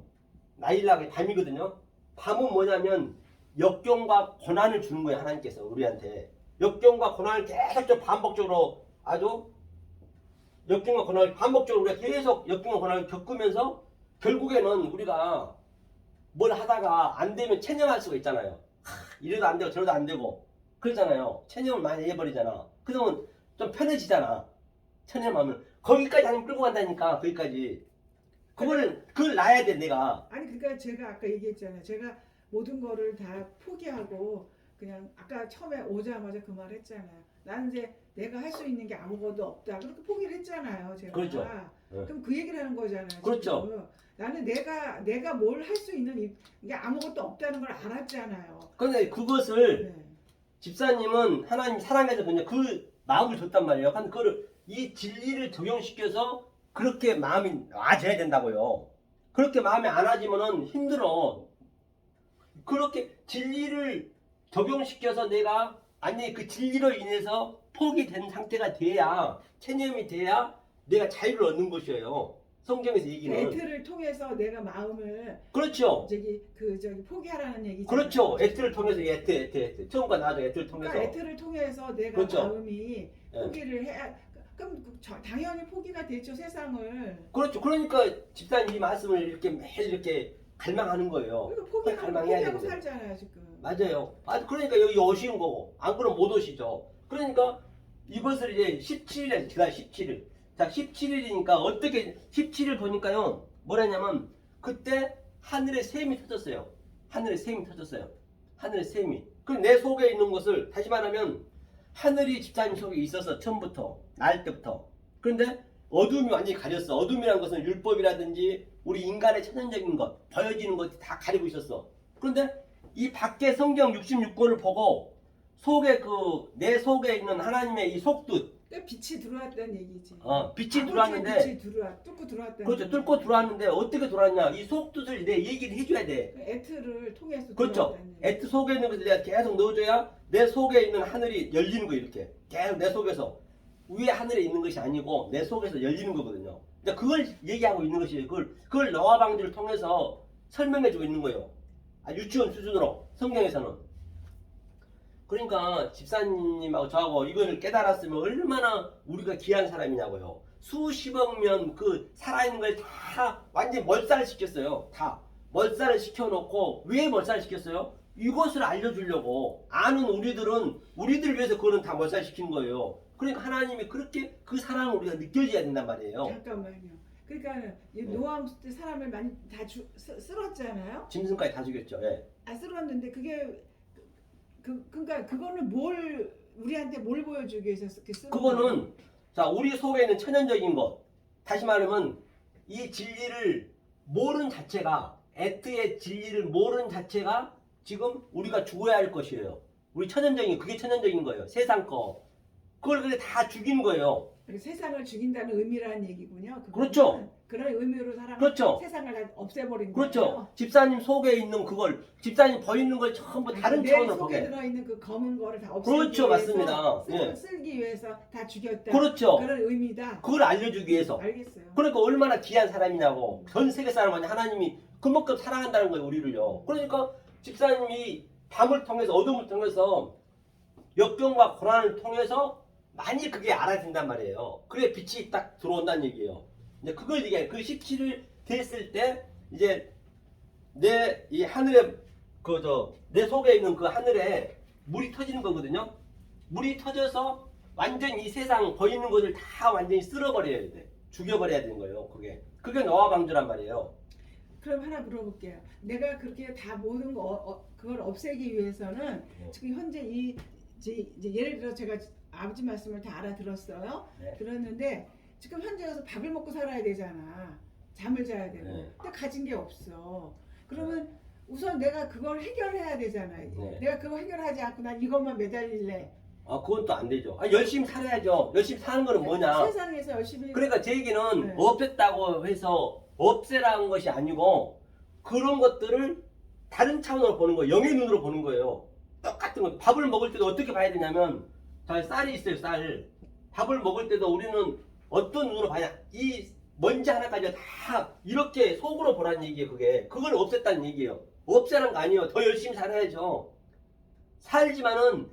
A: 나일라가 밤이거든요. 밤은 뭐냐면 역경과 고난을 주는 거예요. 하나님께서 우리한테. 역경과 고난을 계속 좀 반복적으로 아주 역경과 고난을 반복적으로 우리가 계속 역경과 고난을 겪으면서 결국에는 우리가 뭘 하다가 안 되면 체념할 수가 있잖아요. 이래도 안 되고 저래도 안 되고 그러잖아요. 체념을 많이 해버리잖아. 그러면 좀 편해지잖아. 체념하면 거기까지 하나님 끌고 간다니까. 거기까지 그걸 놔야 돼 내가.
B: 아니 그러니까 제가 아까 얘기했잖아요. 제가 모든 거를 다 포기하고 그냥 아까 처음에 오자마자 그 말 했잖아요. 나는 이제 내가 할 수 있는 게 아무것도 없다. 그렇게 포기를 했잖아요. 제가.
A: 그렇죠.
B: 그럼 그 얘기를 하는 거잖아요.
A: 그렇죠.
B: 지금. 나는 내가 뭘 할 수 있는 이게 아무것도 없다는 걸 알았잖아요.
A: 그런데 그것을
B: 네.
A: 집사님은 하나님 사랑해서 그냥 그 마음을 줬단 말이에요. 근데 그거를 이 진리를 적용시켜서 그렇게 마음이 와져야 된다고요. 그렇게 마음이 안 와지면은 힘들어. 그렇게 진리를 적용시켜서 내가 아니 그 진리로 인해서 폭이 된 상태가 돼야 체념이 돼야 내가 자유를 얻는 것이에요. 성경에서 얘기는.
B: 애틀을 통해서 내가 마음을
A: 그렇죠.
B: 저기 포기하라는 얘기죠.
A: 그렇죠. 애틀을 통해서 애틀. 처음과 나중에 애틀을 통해서.
B: 그러니까 애틀을 통해서 내가
A: 그렇죠.
B: 마음이 포기를 해야 그럼 당연히 포기가 되죠 세상을.
A: 그렇죠. 그러니까 집사님 이 말씀을 이렇게 매일 이렇게 갈망하는 거예요.
B: 그러니까 포기하고
A: 되는데.
B: 살잖아요 지금.
A: 맞아요. 그러니까 여기 오시는 거고 안 그러면 못 오시죠. 그러니까 이것을 이제 17일에 지난 17일. 자 17일이니까 어떻게 17일 보니까요. 뭐라냐면 그때 하늘에 샘이 터졌어요. 하늘에 샘이 터졌어요. 하늘에 샘이. 그럼 내 속에 있는 것을 다시 말하면 하늘이 집사님 속에 있어서 처음부터 날 때부터. 그런데 어둠이 완전히 가렸어. 어둠이라는 것은 율법이라든지 우리 인간의 천연적인 것, 보여지는 것이 다 가리고 있었어. 그런데 이 밖에 성경 66권을 보고 속에 내 속에 있는 하나님의 이 속뜻,
B: 빛이 들어왔다는 얘기지.
A: 빛이 들어왔는데,
B: 뚫고 들어왔다는.
A: 그렇죠. 뚫고 들어왔는데 어떻게 들어왔냐? 이 속뜻을 내 얘기를 해줘야 돼.
B: 애틀을 통해서.
A: 그렇죠. 애트 속에 있는 것을 내가 계속 넣어줘야 내 속에 있는 하늘이 열리는 거 이렇게 계속 내 속에서 위에 하늘에 있는 것이 아니고 내 속에서 열리는 거거든요. 그러니까 그걸 얘기하고 있는 것이에요. 그걸 노아 방주를 통해서 설명해주고 있는 거예요. 유치원 수준으로 성경에서는. 그러니까 집사님하고 저하고 이걸 깨달았으면 얼마나 우리가 귀한 사람이냐고요. 수십억 년 그 살아있는 걸 다 완전히 멀살을 시켰어요. 다 멀살을 시켜놓고 왜 멀살을 시켰어요? 이것을 알려주려고. 아는 우리들을 위해서 그거는 다 멀살시킨 거예요. 그러니까 하나님이 그렇게 그 사랑을 우리가 느껴져야 된단 말이에요.
B: 잠깐만요. 그러니까 노아 때 사람을 많이 다 쓸었잖아요.
A: 짐승까지 다 죽였죠. 예.
B: 쓸었는데 그게 그러니까 그거는 우리한테 뭘 보여주기 위해서 이렇게 쓰는
A: 그거는 자 우리 속에 있는 천연적인 것. 다시 말하면 이 진리를 모르는 자체가 애트의 진리를 모르는 자체가 지금 우리가 죽어야 할 것이에요. 우리 그게 천연적인 거예요. 세상 거. 그걸 근데 다 죽인 거예요.
B: 세상을 죽인다는 의미라는 얘기군요.
A: 그렇죠.
B: 그런 의미로
A: 그렇죠.
B: 세상을 다 없애버린
A: 그렇죠.
B: 거예요. 집사님
A: 집사님 속에 있는 그걸 집사님 버리는 걸 전부 다른 차원으로
B: 내 속에
A: 보게.
B: 들어있는 그 검은 거를 다 없애기
A: 그렇죠.
B: 위해서
A: 맞습니다. 예.
B: 쓸기 위해서 다 죽였다.
A: 그렇죠.
B: 그런 의미다.
A: 그걸 알려주기 위해서.
B: 알겠어요.
A: 그러니까 얼마나 귀한 사람이냐고. 전 세계 사람은 하나님이 그만큼 사랑한다는 거예요. 우리를요. 그러니까 집사님이 밤을 통해서 어둠을 통해서 역경과 고난을 통해서 많이 그게 알아진단 말이에요. 그래 빛이 딱 들어온다는 얘기예요. 이제 그걸 얘기해. 그 17일 됐을 때 이제 내 이 하늘에 내 속에 있는 그 하늘에 물이 터지는 거거든요. 물이 터져서 완전 이 세상 보이는 것을 다 완전히 쓸어버려야 돼. 죽여버려야 되는 거예요. 그게 노아 방주란 말이에요.
B: 그럼 하나 물어볼게요. 내가 그렇게 다 모든 거 그걸 없애기 위해서는 지금 현재 이제 예를 들어 제가 아버지 말씀을 다 알아들었어요.
A: 네.
B: 들었는데 지금 현재 가서 밥을 먹고 살아야 되잖아. 잠을 자야 되고.
A: 네.
B: 근데 가진 게 없어. 그러면 우선 내가 그걸 해결해야 되잖아요.
A: 네.
B: 내가 그거 해결하지 않고 난 이것만 매달릴래.
A: 그건 또 안 되죠. 열심히 살아야죠. 열심히 사는 거는 뭐냐?
B: 세상에서 열심히.
A: 그러니까 제 얘기는
B: 네.
A: 없앴다고 해서 없애라는 것이 아니고 그런 것들을 다른 차원으로 보는 거예요. 영의 눈으로 보는 거예요. 똑같은 거. 밥을 먹을 때도 어떻게 봐야 되냐면 쌀이 있어요. 쌀. 밥을 먹을 때도 우리는 어떤 눈으로 봐냐. 이 먼지 하나까지 다 이렇게 속으로 보라는 얘기예요. 그걸 없앴다는 얘기예요. 없애라는 거 아니에요. 더 열심히 살아야죠. 살지만은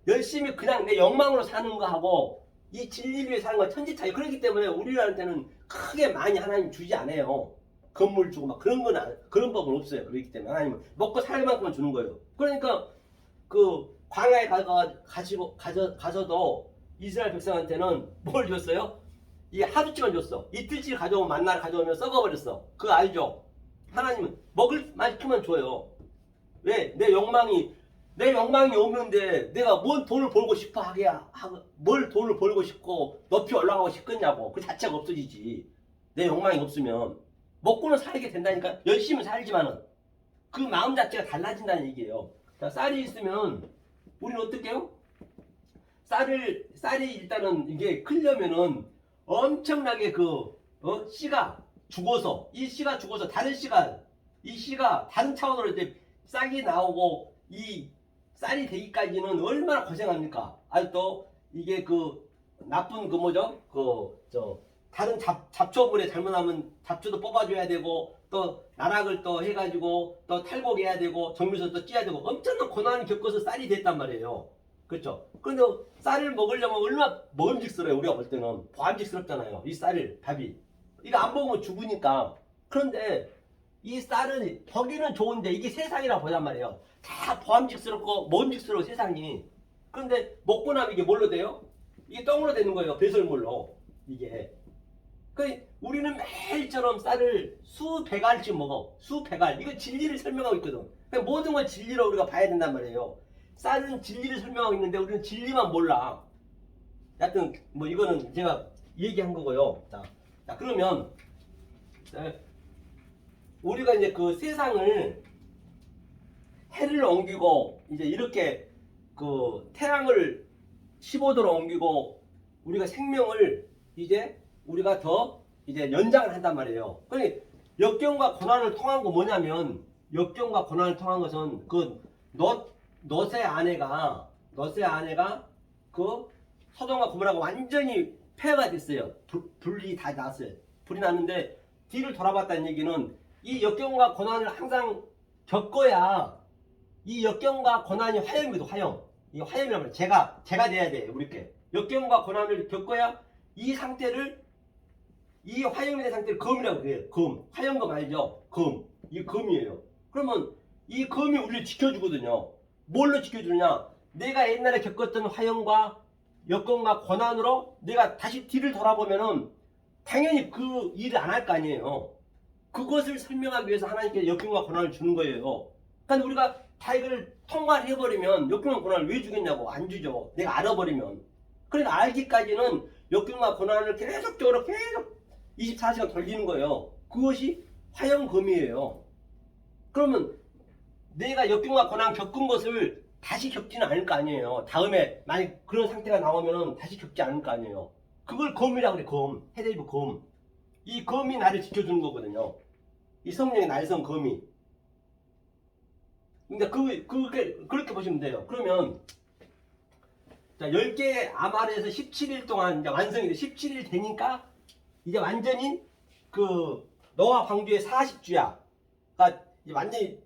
A: 열심히 그냥 내 욕망으로 사는 거하고 이 진리를 위해 사는 건 천지 차이. 그렇기 때문에 우리한테는 크게 많이 하나님 주지 않아요. 건물 주고 막 그런 법은 없어요. 그렇기 때문에 하나님은 먹고 살 만큼만 주는 거예요. 그러니까 그 광야에 가서도 이스라엘 백성한테는 뭘 줬어요? 이 하루치만 줬어. 이틀치 가져오면 만나를 가져오면 썩어버렸어. 그거 알죠? 하나님은 먹을 만큼만 줘요. 왜? 내 욕망이 없는데 내가 뭔 돈을 벌고 싶어 뭘 돈을 벌고 싶고 높이 올라가고 싶겠냐고. 그 자체가 없어지지. 내 욕망이 없으면 먹고는 살게 된다니까. 열심히 살지만은 그 마음 자체가 달라진다는 얘기예요. 자, 쌀이 있으면 우리는 어떻게 해요? 쌀이 일단은 이게 크려면은 엄청나게 씨가 죽어서 이 씨가 다른 차원으로 이제 싹이 나오고 이 쌀이 되기까지는 얼마나 고생합니까? 또 이게 그 나쁜 그 뭐죠? 그 저 다른 잡초물에 잘못하면 잡초도 뽑아줘야 되고 또 나락을 또 해가지고 또 탈곡해야 되고 정밀소 또 찌야 되고 엄청난 고난을 겪어서 쌀이 됐단 말이에요. 그렇죠? 그런데 쌀을 먹으려면 얼마나 먹음직스러워요. 우리가 볼 때는 보암직스럽잖아요. 이 쌀을 밥이 이거 안 먹으면 죽으니까. 그런데 이 쌀은 보기는 좋은데 이게 세상이라 보단 말이에요. 다 보암직스럽고 먹음직스러워 세상이. 그런데 먹고 나면 이게 뭘로 돼요? 이게 똥으로 되는 거예요. 배설물로. 이게. 그 우리는 매일처럼 쌀을 수백알씩 먹어. 수백알. 이거 진리를 설명하고 있거든. 그러니까 모든 걸 진리로 우리가 봐야 된단 말이에요. 쌀은 진리를 설명하고 있는데 우리는 진리만 몰라. 하여튼 뭐 이거는 제가 얘기한 거고요. 자 그러면 우리가 이제 그 세상을 해를 옮기고 이제 이렇게 그 태양을 15도로 옮기고 우리가 생명을 이제 우리가 더 이제 연장을 한단 말이에요. 그러니 역경과 고난을 통한 거 뭐냐면 역경과 고난을 통한 것은 그 롯의 아내가 그 소돔과 고모라가 완전히 폐허가 됐어요. 불이 다 났어요. 불이 났는데 뒤를 돌아봤다는 얘기는 이 역경과 고난을 항상 겪어야 이 역경과 고난이 화염이거든. 화염. 이 화염이라면 제가 돼야 돼. 우리께 역경과 고난을 겪어야 이 상태를 이 화염이 된 상태를 검이라고 그래요. 검. 화염검 알죠? 검. 이게 검이에요. 그러면 이 검이 우리를 지켜주거든요. 뭘로 지켜주느냐? 내가 옛날에 겪었던 화염과 역경과 고난으로 내가 다시 뒤를 돌아보면은 당연히 그 일을 안 할 거 아니에요. 그것을 설명하기 위해서 하나님께 역경과 고난을 주는 거예요. 그러니까 우리가 다 이걸 통과를 해버리면 역경과 고난을 왜 주겠냐고. 안 주죠. 내가 알아버리면. 그러니까 알기까지는 역경과 고난을 계속적으로 계속 24시간 돌리는 거예요. 그것이 화염검이에요. 그러면 내가 역경과 고난 겪은 것을 다시 겪지는 않을 거 아니에요. 다음에 만약 그런 상태가 나오면 다시 겪지 않을 거 아니에요. 그걸 검이라고 그래. 검. 헤데이브 검. 이 검이 나를 지켜주는 거거든요. 이 성령의 날선 검이. 근데 그렇게 보시면 돼요. 그러면 자 10개의 암알에서 17일 동안 이제 완성이 돼. 17일 되니까 이제 완전히 그 노아 방주의 40주야가 이제 완전히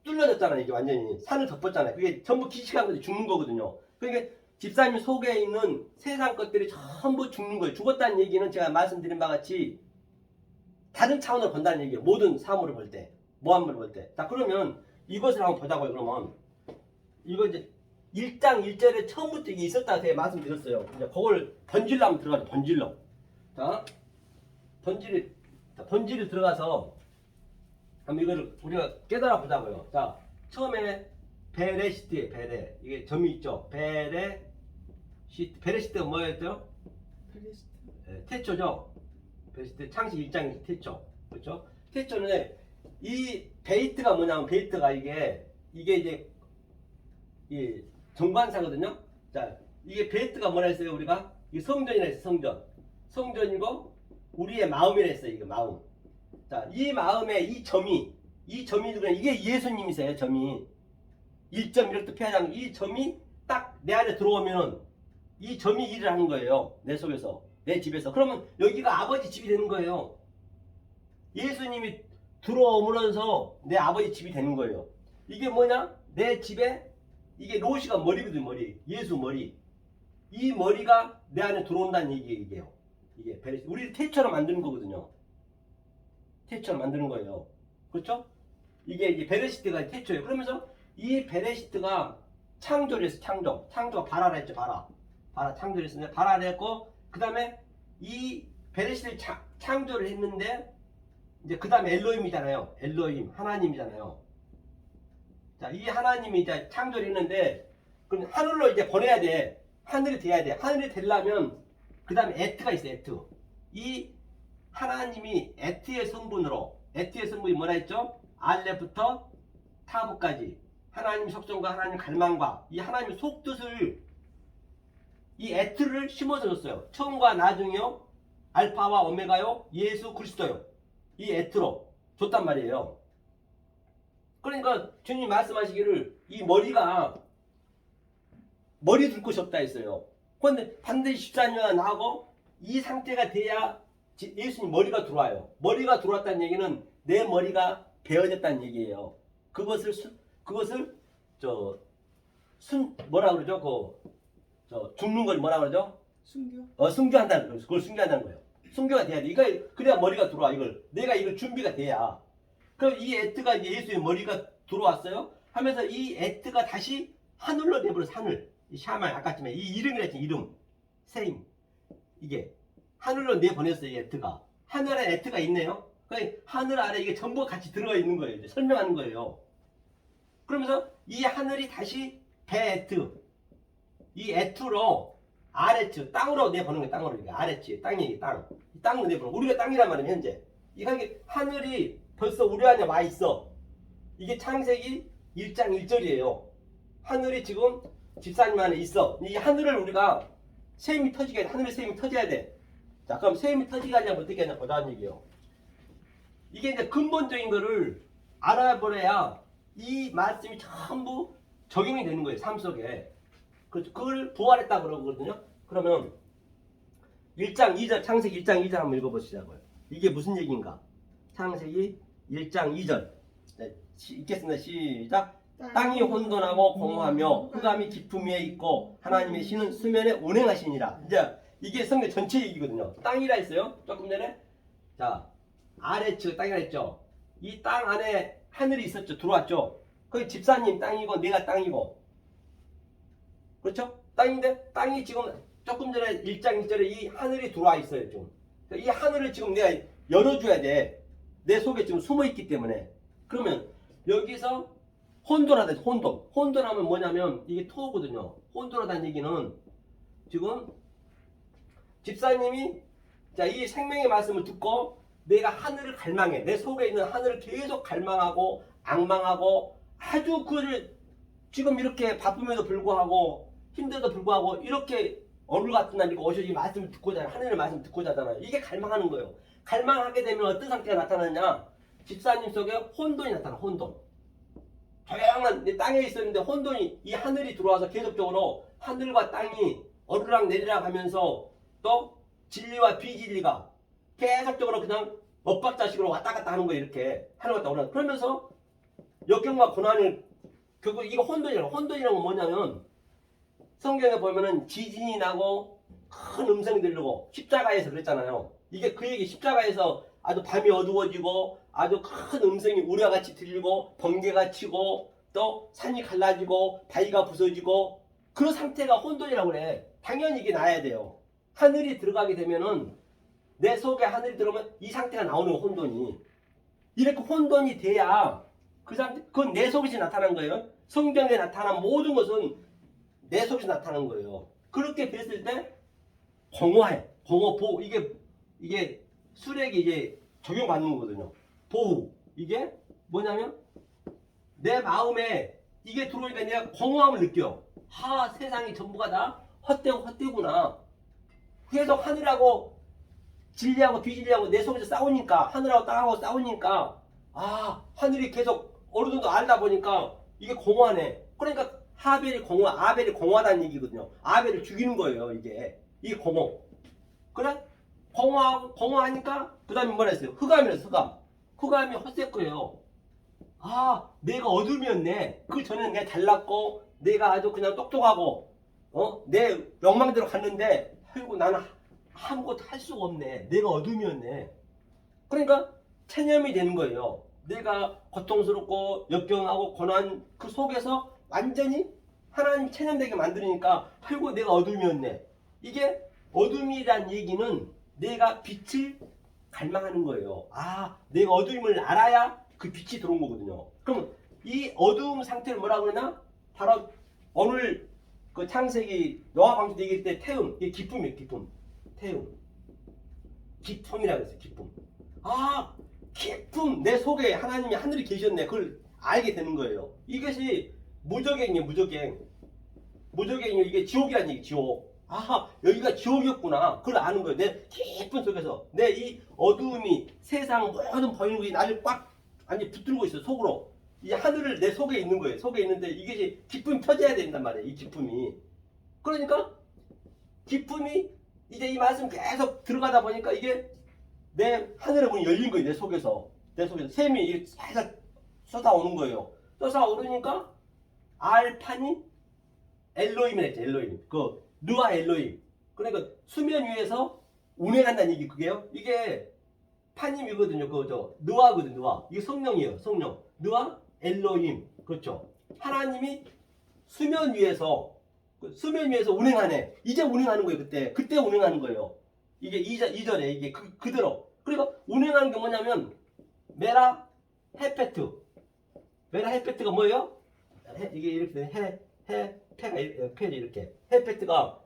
A: 뚫려졌잖아요. 이게 완전히 산을 덮었잖아요. 그게 전부 기식한 것이 죽는 거거든요. 그러니까 집사님 속에 있는 세상 것들이 전부 죽는 거예요. 죽었다는 얘기는 제가 말씀드린 바와 같이 다른 차원으로 본다는 얘기예요. 모든 사물을 볼 때, 모함을 볼 때. 자 그러면 이것을 한번 보자고요. 그러면 이거 이제 1장 1절에 처음부터 이게 있었다고 제가 말씀드렸어요. 이제 그걸 번질로 한번 들어가죠. 번질로. 자 번질이 들어가서 한번 이거를 우리가 깨달아 보자고요. 자, 처음에 베레시트에 베레 이게 점이 있죠. 베레시트가 뭐였죠?
B: 베레시트.
A: 태초죠. 베레시트 창세기 1장에서 태초. 그렇죠? 태초는 이 베이트가 뭐냐면 베이트가 이게 이제 이 정관사거든요. 자, 이게 베이트가 뭐라 했어요? 우리가 이게 성전이라 했어요. 성전이고 우리의 마음이라 했어요. 이거 마음. 자, 이 마음에 이 점이 누구냐? 이게 예수님이세요. 점이 1.1도 피하지 이 점이 딱 내 안에 들어오면은 이 점이 일을 하는 거예요. 내 속에서, 내 집에서. 그러면 여기가 아버지 집이 되는 거예요. 예수님이 들어오면서 내 아버지 집이 되는 거예요. 이게 뭐냐? 내 집에 이게 로시가 머리거든. 머리. 예수 머리. 이 머리가 내 안에 들어온다는 얘기예요. 이게 우리 태처럼 만드는 거거든요. 태처럼 만드는 거예요. 그렇죠? 이게 베레시트가 태초예요. 그러면서 이 베레시트가 창조를 했어. 창조가 바라라 했죠. 바라 창조를 했는데 바라를 했고 그 다음에 이 베레시트를 창조를 했는데 이제 그 다음에 엘로힘이잖아요. 엘로힘 하나님이잖아요. 자, 이 하나님이 이제 창조를 했는데 그럼 하늘로 이제 보내야 돼. 하늘이 돼야 돼. 하늘이 되려면 그 다음에 에트가 있어. 에트. 이 하나님이 에트의 성분으로 에트의 성분이 뭐라 했죠? 알레부터 타부까지 하나님 속성과 하나님 갈망과 이 하나님의 속뜻을 이 에트를 심어서 줬어요. 처음과 나중이요. 알파와 오메가요. 예수 그리스도요. 이 에트로 줬단 말이에요. 그러니까 주님 말씀하시기를 이 머리가 머리 둘 곳이 없다 했어요. 그런데 반드시 14년 하고 이 상태가 돼야 예수님 머리가 들어와요. 머리가 들어왔다는 얘기는 내 머리가 베어졌다는 얘기예요. 그것을 뭐라 그러죠? 죽는 걸 뭐라 그러죠? 순교한다는 거예요. 그걸 순교한다는 거예요. 순교가 돼야 돼. 이거 그래야 머리가 들어와. 내가 이걸 준비가 돼야. 그럼 이 에트가 이제 예수의 머리가 들어왔어요. 하면서 이 에트가 다시 하늘로 내버려서 하늘. 이 샤말 아까쯤에 이 이름이라 했지 이름. 세임. 이게 하늘로 내보냈어요. 이 에트가. 하늘에 에트가 있네요. 그러니까 하늘 아래 이게 전부 같이 들어가 있는 거예요. 이제 설명하는 거예요. 그러면서 이 하늘이 다시 베에트. 이 에트로 아래츠 땅으로 내보는 거예요. 땅으로 이게 아래츠 땅이 땅. 이 땅으로 내보는 거예요. 우리가 땅이란 말이에요. 현재. 이게 하늘이 벌써 우리 안에 와 있어. 이게 창세기 1장 1절이에요. 하늘이 지금 집사님 안에 있어. 이 하늘을 우리가 셈이 터지게 해. 하늘의 셈이 터져야 돼. 자, 그럼 셈이 터지게 하려면 어떻게 하냐 보자는 얘기예요. 이게 이제 근본적인 거를 알아버려야 이 말씀이 전부 적용이 되는 거예요. 삶 속에. 그걸 부활했다 그러거든요. 그러면 1장 2절 창세기 1장 2절 한번 읽어보시자고요. 이게 무슨 얘기인가? 창세기 1장 2절 네, 읽겠습니다. 시작. 땅이 혼돈하고 공허하며 흑암이 깊음 위에 있고 하나님의 신은 수면에 운행하시니라. 이제 이게 성경 전체 얘기거든요. 땅이라 했어요. 조금 전에. 자, 아래측 땅이라 했죠. 이 땅 안에 하늘이 있었죠. 들어왔죠. 거기 집사님 땅이고 내가 땅이고. 그렇죠? 땅인데 땅이 지금 조금 전에 1장 1절에 이 하늘이 들어와 있어요. 좀. 이 하늘을 지금 내가 열어줘야 돼. 내 속에 지금 숨어있기 때문에. 그러면 여기서 혼돈하다. 혼돈하면 뭐냐면 이게 토거든요. 혼돈하다는 얘기는 지금 집사님이 자, 이 생명의 말씀을 듣고 내가 하늘을 갈망해. 내 속에 있는 하늘을 계속 갈망하고 악망하고 아주 그를 지금 이렇게 바쁨에도 불구하고 힘들도 불구하고 이렇게 오늘 같은 날 이렇게 오셔서 이 말씀을 듣고자 하늘의 말씀을 듣고자 하잖아요. 이게 갈망하는 거예요. 갈망하게 되면 어떤 상태가 나타나냐? 집사님 속에 혼돈이 나타나. 혼돈. 조용한 땅에 있었는데 혼돈이 이 하늘이 들어와서 계속적으로 하늘과 땅이 오르락 내리락 하면서 또 진리와 비진리가 계속적으로 그냥 엇박자식으로 왔다 갔다 하는 거예요. 이렇게 하늘 갔다 오르락. 그러면서 역경과 고난을 결국 이거 혼돈이라고. 혼돈이라는 건 뭐냐면 성경에 보면은 지진이 나고 큰 음성이 들리고 십자가에서 그랬잖아요. 이게 그 얘기 십자가에서 아주 밤이 어두워지고 아주 큰 음성이 우리와 같이 들리고 번개가 치고 또 산이 갈라지고 바위가 부서지고 그런 상태가 혼돈이라고 그래. 당연히 이게 나야 돼요. 하늘이 들어가게 되면은 내 속에 하늘이 들어오면 이 상태가 나오는 거 혼돈이. 이렇게 혼돈이 돼야 그 상태, 그건 내 속에서 나타난 거예요. 성경에 나타난 모든 것은 내 속에서 나타난 거예요. 그렇게 됐을 때 공허해. 보호. 이게 수렉이 이제 적용받는 거거든요. 보호. 이게 뭐냐면 내 마음에 이게 들어오니까 내가 공허함을 느껴. 세상이 전부가 다 헛되구나. 계속 하늘하고 진리하고 비진리하고 내 속에서 싸우니까 하늘하고 땅하고 싸우니까 하늘이 계속 어느 정도 알다 보니까 이게 공허하네. 그러니까 아벨이 공허하다는 얘기거든요. 아벨을 죽이는 거예요. 이게 공허. 그래? 공허하니까 그 다음에 뭐라 했어요? 흑암이랬어. 흑암이 헛될 거예요. 내가 어둠이었네. 그 전에는 내가 잘났고 내가 아주 그냥 똑똑하고 내 욕망대로 갔는데 아이고 나는 아무것도 할 수가 없네. 내가 어둠이었네. 그러니까 체념이 되는 거예요. 내가 고통스럽고 역경하고 고난 그 속에서 완전히 하나님 체념되게 만드니까 아이고 내가 어둠이었네. 이게 어둠이란 얘기는 내가 빛을 갈망하는 거예요. 내가 어둠을 알아야 그 빛이 들어온 거거든요. 그럼 이 어두움 상태를 뭐라 그러나? 바로 오늘 그 창세기 노아 방주 얘기할 때 태움, 이게 기쁨이에요. 태움. 기쁨이라고 했어요. 기쁨. 기쁨. 내 속에 하나님이 하늘에 계셨네. 그걸 알게 되는 거예요. 이것이 무적행이에요. 무적행이 이게 지옥이라는 얘기. 지옥. 여기가 지옥이었구나. 그걸 아는 거예요. 내 깊은 속에서 내 이 어두움이 세상 모든 보이는 것이 나를 꽉 완전히 붙들고 있어. 속으로. 이 하늘을 내 속에 있는 거예요. 속에 있는데 이게 기쁨이 터져야 된단 말이에요. 이 기쁨이. 그러니까 기쁨이 이제 이 말씀 계속 들어가다 보니까 이게 내 하늘의 문이 열린 거예요. 내 속에서 샘이 계속 쏟아오는 거예요. 쏟아오르니까 알파니 엘로힘이라 했죠. 엘로힘. 그 느와 엘로힘. 그러니까 수면 위에서 운행한다는 얘기 그게요. 이게 파님이거든요. 그저 느와거든. 느와. 이게 성령이에요. 성령. 느와 엘로힘. 그렇죠. 하나님이 수면 위에서 운행하네. 이제 운행하는 거예요. 그때 운행하는 거예요. 이게 2절에 이게 그대로. 그러니까 운행하는 게 뭐냐면 메라 헤페트. 메라 헤페트가 뭐예요? 이게 이렇게 페가 이렇게 헤페트가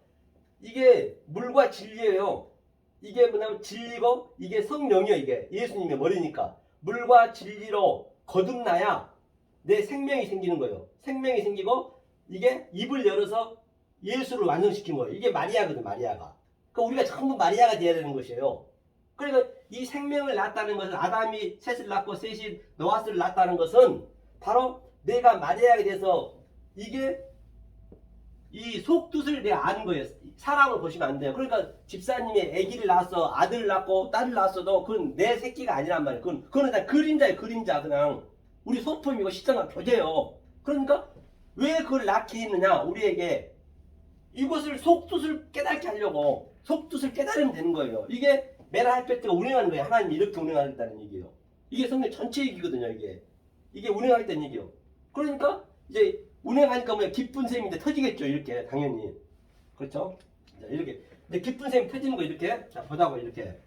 A: 이게 물과 진리예요. 이게 뭐냐면 진리고 이게 성령이에요. 이게 예수님의 머리니까 물과 진리로 거듭나야 내 생명이 생기는 거예요. 생명이 생기고 이게 입을 열어서 예수를 완성시킨 거예요. 이게 마리아거든. 마리아가. 그러니까 우리가 전부 마리아가 되어야 되는 것이에요. 그러니까 이 생명을 낳았다는 것은 아담이 셋을 낳고 셋이 노아스를 낳았다는 것은 바로 내가 마리아에 대해서 이게 이 속뜻을 내가 아는 거예요. 사람을 보시면 안 돼요. 그러니까 집사님이 아기를 낳았어, 아들을 낳고 딸을 낳았어도 그건 내 새끼가 아니란 말이에요. 그건 다 그림자예요. 그림자. 그냥 우리 소품이고 시장과 교제예요. 그러니까 왜 그걸 낳게 했느냐? 우리에게 이것을 속뜻을 깨닫게 하려고 속뜻을 깨달으면 되는 거예요. 이게 메라할페트가 운행하는 거예요. 하나님이 이렇게 운행하겠다는 얘기예요. 이게 성경 전체 얘기거든요. 이게 운행하겠다는 얘기예요. 그러니까 이제 운행하니까 뭐 기쁜 셈인데 터지겠죠. 이렇게 당연히 그렇죠. 자, 이렇게 근데 기쁜 셈이 터지는 거 이렇게 자 보자고 이렇게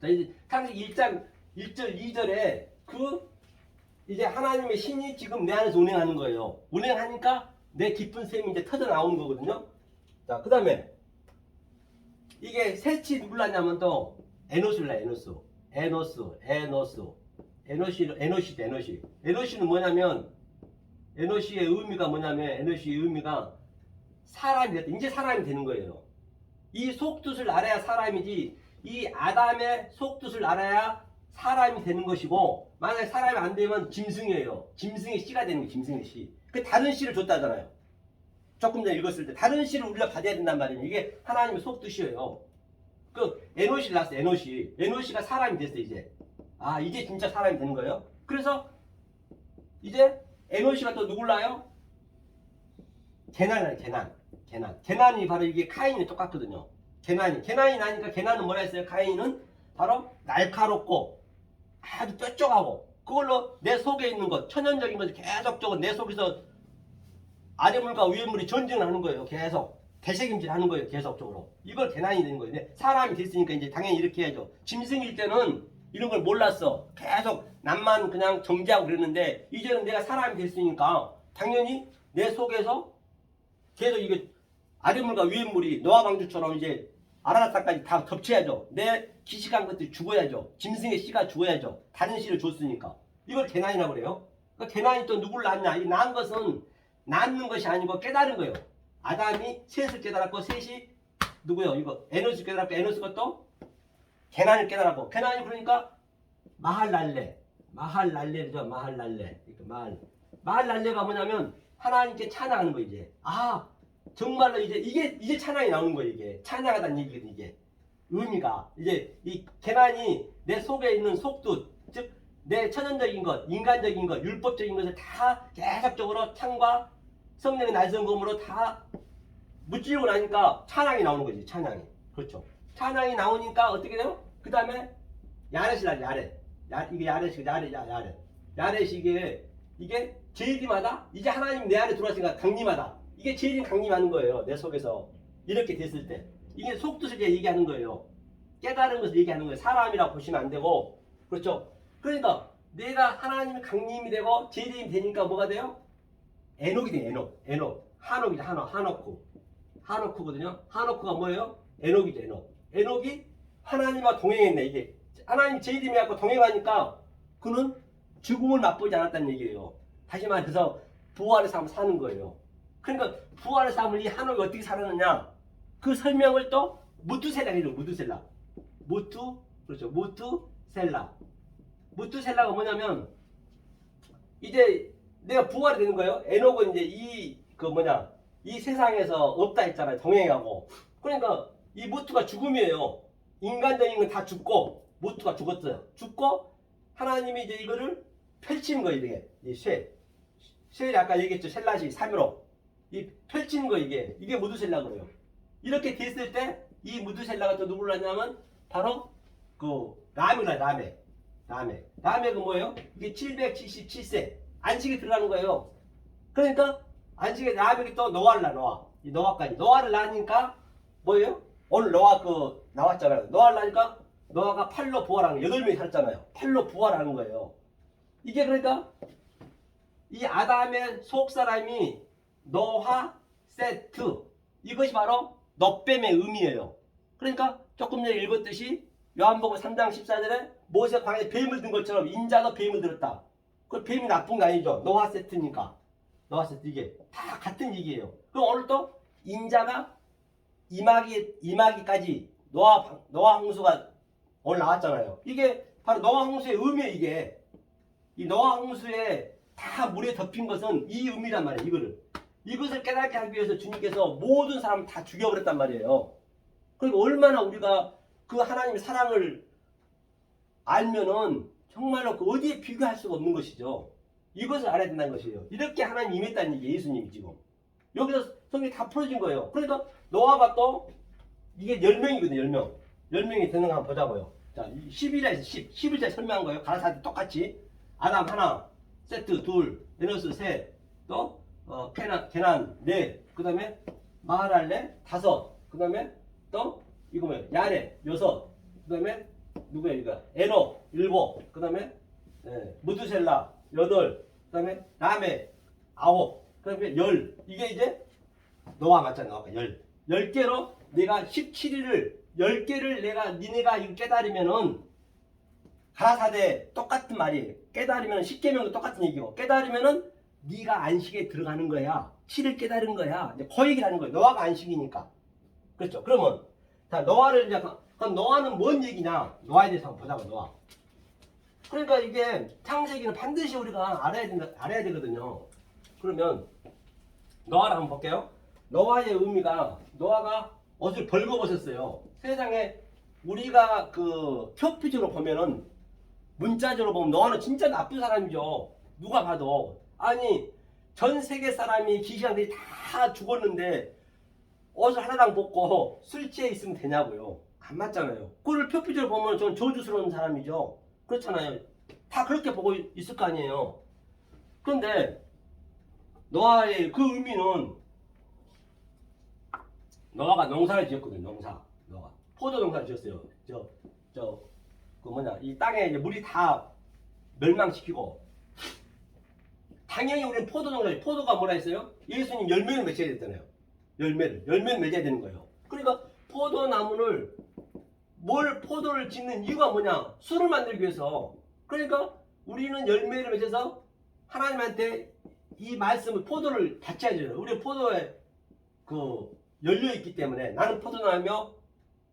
A: 자 이제 창세기 1장 1절 2절에 그 이제 하나님의 신이 지금 내 안에서 운행하는 거예요. 운행하니까 내 기쁜 셈이 이제 터져 나오는 거거든요. 자 그 다음에 이게 셋이 누굴 낳냐면 또 에노스를 낳아요. 에노시는 뭐냐면 에노시의 의미가 뭐냐면 에노시의 의미가 사람이 됐다. 이제 사람이 되는 거예요. 이 속뜻을 알아야 사람이지 이 아담의 속뜻을 알아야 사람이 되는 것이고 만약에 사람이 안 되면 짐승이에요. 짐승의 씨가 되는 거예요. 짐승의 씨. 그 다른 씨를 줬다잖아요. 조금 전에 읽었을 때 다른 씨를 우리가 받아야 된단 말이에요. 이게 하나님의 속뜻이에요. 그 에노시를 낳았어요. 에노시가 사람이 됐어요. 이제 이제 진짜 사람이 되는 거예요. 그래서 이제 에노시가 또 누굴 낳아요? 게난이 바로 이게 카인이 똑같거든요. 게난이 나니까 게난은 뭐라 했어요? 카인은 바로 날카롭고 아주 뾰족하고 그걸로 내 속에 있는 것 천연적인 것을 계속적으로 내 속에서 아래 물과 위에 물이 전쟁을 하는 거예요. 계속 대책임질 하는 거예요. 계속적으로 이걸 게난이 되는 거예요. 근데 사람이 됐으니까 이제 당연히 이렇게 해야죠. 짐승일 때는 이런 걸 몰랐어. 계속 남만 그냥 정지하고 그랬는데 이제는 내가 사람이 됐으니까 당연히 내 속에서 계속 이게 아랫물과 위에물이 노아 방주처럼 이제 아라라땅까지 다 덮쳐야죠. 내 기식한 것들이 죽어야죠. 짐승의 씨가 죽어야죠. 다른 씨를 줬으니까. 이걸 게난이라고 그래요. 그러니까 게난이 또 누굴 낳냐? 이 낳은 것은 낳는 것이 아니고 깨달은 거예요. 아담이 셋을 깨달았고 셋이 누구요? 이거 에노스 깨달았고 에노스가 또 게난을 깨달았고 게난이 그러니까 마할랄레죠. 마할랄레가 뭐냐면 하나님께 찬양하는 거 이제 정말로 이제 찬양이 나오는 거예요. 이게 찬양하다는 얘기거든. 이게 의미가 이제 이 게난이 내 속에 있는 속뜻 즉 내 천연적인 것 인간적인 것 율법적인 것을 다 계속적으로 창과 성령의 날성금으로 다 무찌르고 나니까 찬양이 나오는 거지. 찬양이 그렇죠. 찬양이 나오니까 어떻게 돼요? 그 다음에 야렛이 나죠. 이게 야렛이 이게 제일임하다. 이제 하나님 내 안에 들어왔으니까 강림하다. 이게 제일임 강림하는 거예요. 내 속에서 이렇게 됐을 때 이게 속뜻을 얘기하는 거예요. 깨달은 것을 얘기하는 거예요. 사람이라고 보시면 안 되고 그렇죠. 그러니까 내가 하나님의 강림이 되고 제일임이 되니까 뭐가 돼요? 에녹이 돼요. 에녹 하녹이죠. 하노크거든요. 하노크가 뭐예요? 에녹이죠. 에녹이 하나님과 동행했네. 이게 하나님 제일임이 갖고 동행하니까 그는 죽음을 맛보지 않았다는 얘기예요. 다시 말해서 부활의 삶을 사는 거예요. 그러니까 부활의 삶을 이 하녹이 어떻게 살았느냐? 그 설명을 또 무투셀라가 무투셀라가 뭐냐면 이제 내가 부활이 되는 거예요. 에녹은 이제 이 세상에서 없다 했잖아요. 동행하고 그러니까 이 무트가 죽음이에요. 인간적인 건 다 죽고 무트가 죽었어요. 죽고 하나님이 이제 이거를 펼치는 거예요. 이게 이 쉘이 아까 얘기했죠. 셀라시 3으로 이 펼치는 거 이게 무드셀라 그래요. 이렇게 됐을 때 이 무드셀라가 또 누구를 하냐면 바로 그 라메가 라메가 뭐예요? 이게 777세 안식에 들어가는 거예요. 그러니까 안식에 라멕이 또 노아를 낳아. 이 노아까지 노아를 낳으니까 뭐예요? 오늘 노아 그 나왔잖아요. 노아를 낳으니까 노아가 팔로 부활하는 거예요. 8명이 살았잖아요. 팔로 부활하는 거예요. 이게 그러니까 이 아담의 속사람이 노아, 세트 이것이 바로 넙뱀의 의미예요. 그러니까 조금 전에 읽었듯이 요한복음 3장 14절에 모세가 광야에 뱀을 든 것처럼 인자도 뱀을 들었다. 그 뱀이 나쁜 거 아니죠. 노아 세트니까. 노아 세트 이게 다 같은 얘기예요. 그럼 오늘 또 인자가 임하기까지 노아 홍수가 오늘 나왔잖아요. 이게 바로 노아 홍수의 의미예요. 이게 이 노아 홍수에 다 물에 덮인 것은 이 의미란 말이에요. 이것을 깨닫게 하기 위해서 주님께서 모든 사람을 다 죽여버렸단 말이에요. 그리고 얼마나 우리가 그 하나님의 사랑을 알면은 정말로 그 어디에 비교할 수가 없는 것이죠. 이것을 알아야 된다는 것이에요. 이렇게 하나님 임했다는 얘기예요. 예수님이 지금 여기서 성경이 다 풀어진 거예요. 그러니까 노아가 또 이게 10명이거든요. 10명이 되는 거 한번 보자고요. 자, 11절에서 11절 설명한 거예요. 가라사대 똑같이 아담 하나, 세트 둘, 에노스 셋, 또 케난 넷, 그 다음에 마하랄레 다섯, 그 다음에 또 이거 뭐예요? 야레 여섯, 그 다음에 누구야 이거? 에노 일곱, 그 다음에 무드셀라 여덟, 그 다음에 라메 아홉, 그 다음에 열. 이게 이제 노아 맞잖아. 10개로 내가 17일을 10개를 니네가 이거 깨달으면은 가라사대 똑같은 말이에요. 깨달으면 10계명도 똑같은 얘기고 깨달으면은 네가 안식에 들어가는 거야. 7일 깨달은 거야. 이제 그 얘기를 하는 거예요. 노아가 안식이니까. 그렇죠. 그러면 자 노아를 이제 그럼 노아는 뭔 얘기냐? 노아에 대해서 한번 보자고. 노아. 그러니까 이게 창세기는 반드시 우리가 알아야 되거든요. 그러면 노아를 한번 볼게요. 노아의 의미가 노아가 옷을 벌거벗었어요. 세상에 우리가 그 표피적으로 보면은 문자적으로 보면 노아는 진짜 나쁜 사람이죠. 누가 봐도. 아니 전 세계 사람이 기시한들이 다 죽었는데 옷을 하나당 벗고 술 취해 있으면 되냐고요. 안 맞잖아요. 그걸 표피적으로 보면 전 저주스러운 사람이죠. 그렇잖아요. 다 그렇게 보고 있을 거 아니에요. 그런데 노아의 그 의미는 노아가 농사를 지었거든요. 노아가 포도 농사를 지었어요. 그 뭐냐 이 땅에 이제 물이 다 멸망시키고 당연히 우리는 포도가 뭐라 했어요? 예수님 열매를 맺어야 됐잖아요. 열매를 맺어야 되는 거예요. 그러니까 포도나무를 포도를 짓는 이유가 뭐냐? 술을 만들기 위해서. 그러니까 우리는 열매를 맺어서 하나님한테 이 말씀을 포도를 받쳐야 돼요. 우리 포도에 그 열려 있기 때문에 나는 포도나무며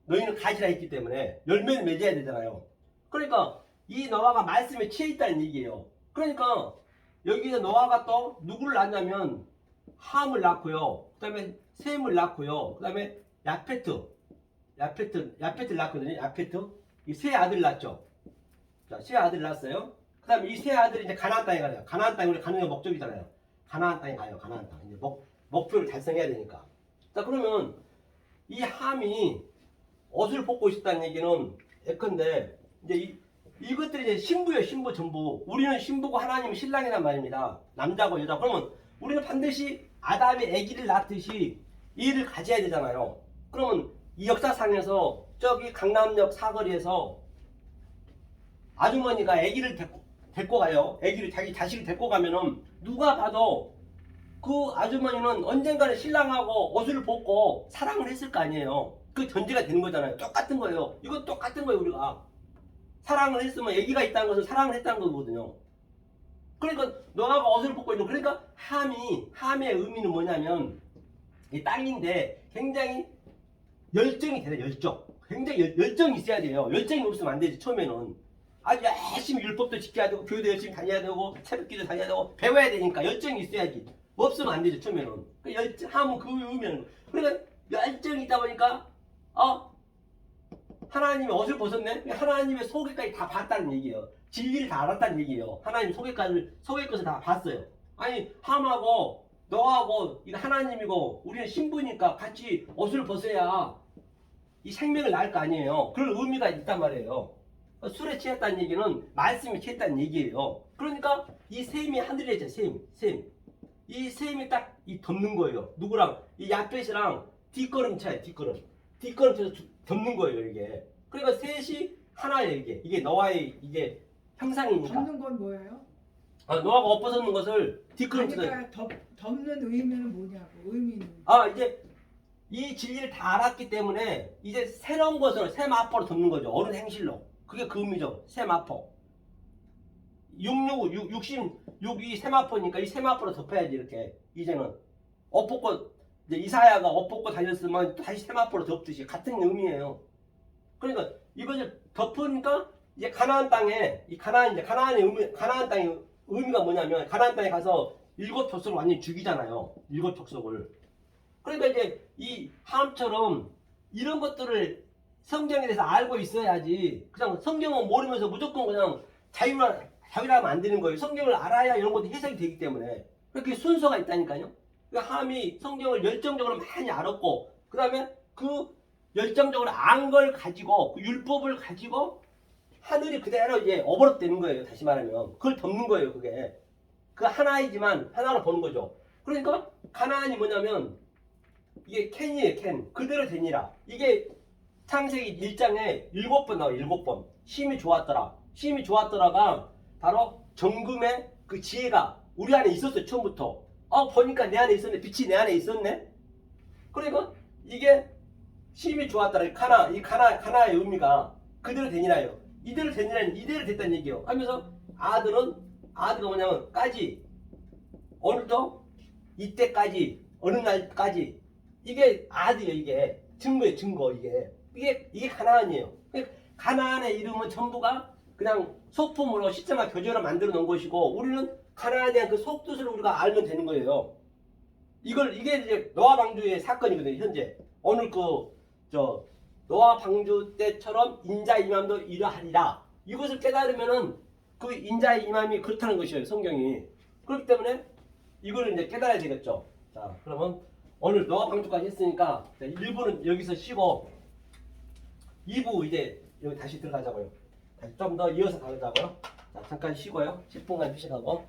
A: 너희는 가지라 했기 때문에 열매를 맺어야 되잖아요. 그러니까 이 노아가 말씀에 취해 있다는 얘기예요. 그러니까 여기서 노아가 또 누구를 낳냐면 함을 낳고요. 그 다음에 셈을 낳고요. 그 다음에 야페트를 낳거든요. 야페트. 이 세 아들 낳죠. 자, 세 아들 낳았어요. 그 다음에 이 세 아들이 이제 가나안 땅에 가요. 가나안 땅에 우리 가는 게 목적이잖아요. 가나안 땅에 가요. 가나안 땅. 이제 목표를 달성해야 되니까. 자, 그러면 이 함이 옷을 벗고 있었다는 얘기는 예컨대 이제 이것들이 이제 신부예요. 신부 전부. 우리는 신부고 하나님은 신랑이란 말입니다. 남자고 여자. 그러면 우리는 반드시 아담이 아기를 낳듯이 이 일을 가져야 되잖아요. 그러면 이 역사상에서 저기 강남역 사거리에서 아주머니가 아기를 데리고 가요. 아기를 자기 자식을 데리고 가면은 누가 봐도 그 아주머니는 언젠가는 신랑하고 옷을 벗고 사랑을 했을 거 아니에요. 그 전제가 되는 거잖아요. 똑같은 거예요. 이건 똑같은 거예요. 우리가 사랑을 했으면 아기가 있다는 것은 사랑을 했다는 거거든요. 그러니까 노아가 옷을 벗고 있는 그러니까 함의 의미는 뭐냐면 이 땅인데 굉장히 열정이 되네. 굉장히 열정이 있어야 돼요. 열정이 없으면 안 되지. 처음에는 아주 열심히 율법도 지켜야 되고 교회도 열심히 다녀야 되고 새벽기도 다녀야 되고 배워야 되니까 열정이 있어야지. 없으면 안 되죠. 처음에는 함은 그 의미는 그러니까 열정이 있다 보니까 하나님의 옷을 벗었네. 하나님의 속에까지 다 봤다는 얘기예요. 진리를 다 알았다는 얘기예요. 하나님 속의 것을 다 봤어요. 아니 함하고 너하고 이거 하나님이고 우리는 신부니까 같이 옷을 벗어야 이 생명을 낳을 거 아니에요. 그런 의미가 있단 말이에요. 술에 취했다는 얘기는 말씀에 취했다는 얘기예요. 그러니까 이 셈이 하늘에 있죠. 셈. 이 셈이 딱 이 덮는 거예요. 누구랑? 이 야벳이랑 뒷걸음차예요. 뒷걸음차에서 덮는 거예요. 이게. 그러니까 셋이 하나예요. 이게 너와의 이게 형상이니까.
B: 덮는 건 뭐예요?
A: 너하고 엎어서는 것을 뒷걸음차에서.
B: 그러니까 덮는 의미는 뭐냐고. 의미는.
A: 이제 이 진리를 다 알았기 때문에 이제 새로운 것을 세마포로 덮는 거죠. 어른 행실로. 그게 그 의미죠. 세마포. 66이 세마포니까 이 세마포로 덮어야지 이렇게. 이제는 엎었고 이제 이사야가 엎었고 다녔으면 다시 세마포로 덮듯이 같은 의미예요. 그러니까 이것을 덮으니까 이제 가나안 땅에 가나안 땅의 의미가 뭐냐면 가나안 땅에 가서 7족속을 완전히 죽이잖아요. 7족속을. 그러니까 이제 이 함처럼 이런 것들을 성경에 대해서 알고 있어야지 그냥 성경은 모르면서 무조건 그냥 자유라면 안 되는 거예요. 성경을 알아야 이런 것도 해석이 되기 때문에 그렇게 순서가 있다니까요. 그러니까 함이 성경을 열정적으로 많이 알았고 그 다음에 그 열정적으로 안 걸 가지고 그 율법을 가지고 하늘이 그대로 이제 어버럽되는 거예요. 다시 말하면 그걸 덮는 거예요. 그게 그 하나이지만 하나로 보는 거죠. 그러니까 가나안이 뭐냐면 이게 캔이에요. 캔 그대로 되니라. 이게 창세기 1장에 7번 나와요. 7번 심이 좋았더라가 바로 정금의 그 지혜가 우리 안에 있었어요. 처음부터 보니까 내 안에 있었네. 빛이 내 안에 있었네. 그러니까 이게 심이 좋았더라. 가나의 의미가 그대로 되니라요. 이대로 되니라는 이대로 됐다는 얘기예요. 하면서 아드가 뭐냐면 까지 오늘도 이때까지 어느 날까지 이게 아드예요. 이게 증거예요. 증거 이게 가나안이에요. 가나안의 이름은 전부가 그냥 소품으로 시스템과 교제로 만들어 놓은 것이고 우리는 가나안에 대한 그 속뜻을 우리가 알면 되는 거예요. 이게 이제 노아 방주의 사건이거든요. 현재 오늘 노아 방주 때처럼 인자 이맘도 이러하리라. 이것을 깨달으면은 그 인자 이맘이 그렇다는 것이에요. 성경이. 그렇기 때문에 이걸 이제 깨달아야 되겠죠. 자, 그러면 오늘 노아 방주까지 했으니까 1부는 여기서 쉬고 2부 이제 여기 다시 들어가자고요. 다시 좀 더 이어서 가자고요. 자, 잠깐 쉬고요. 10분간 휴식하고.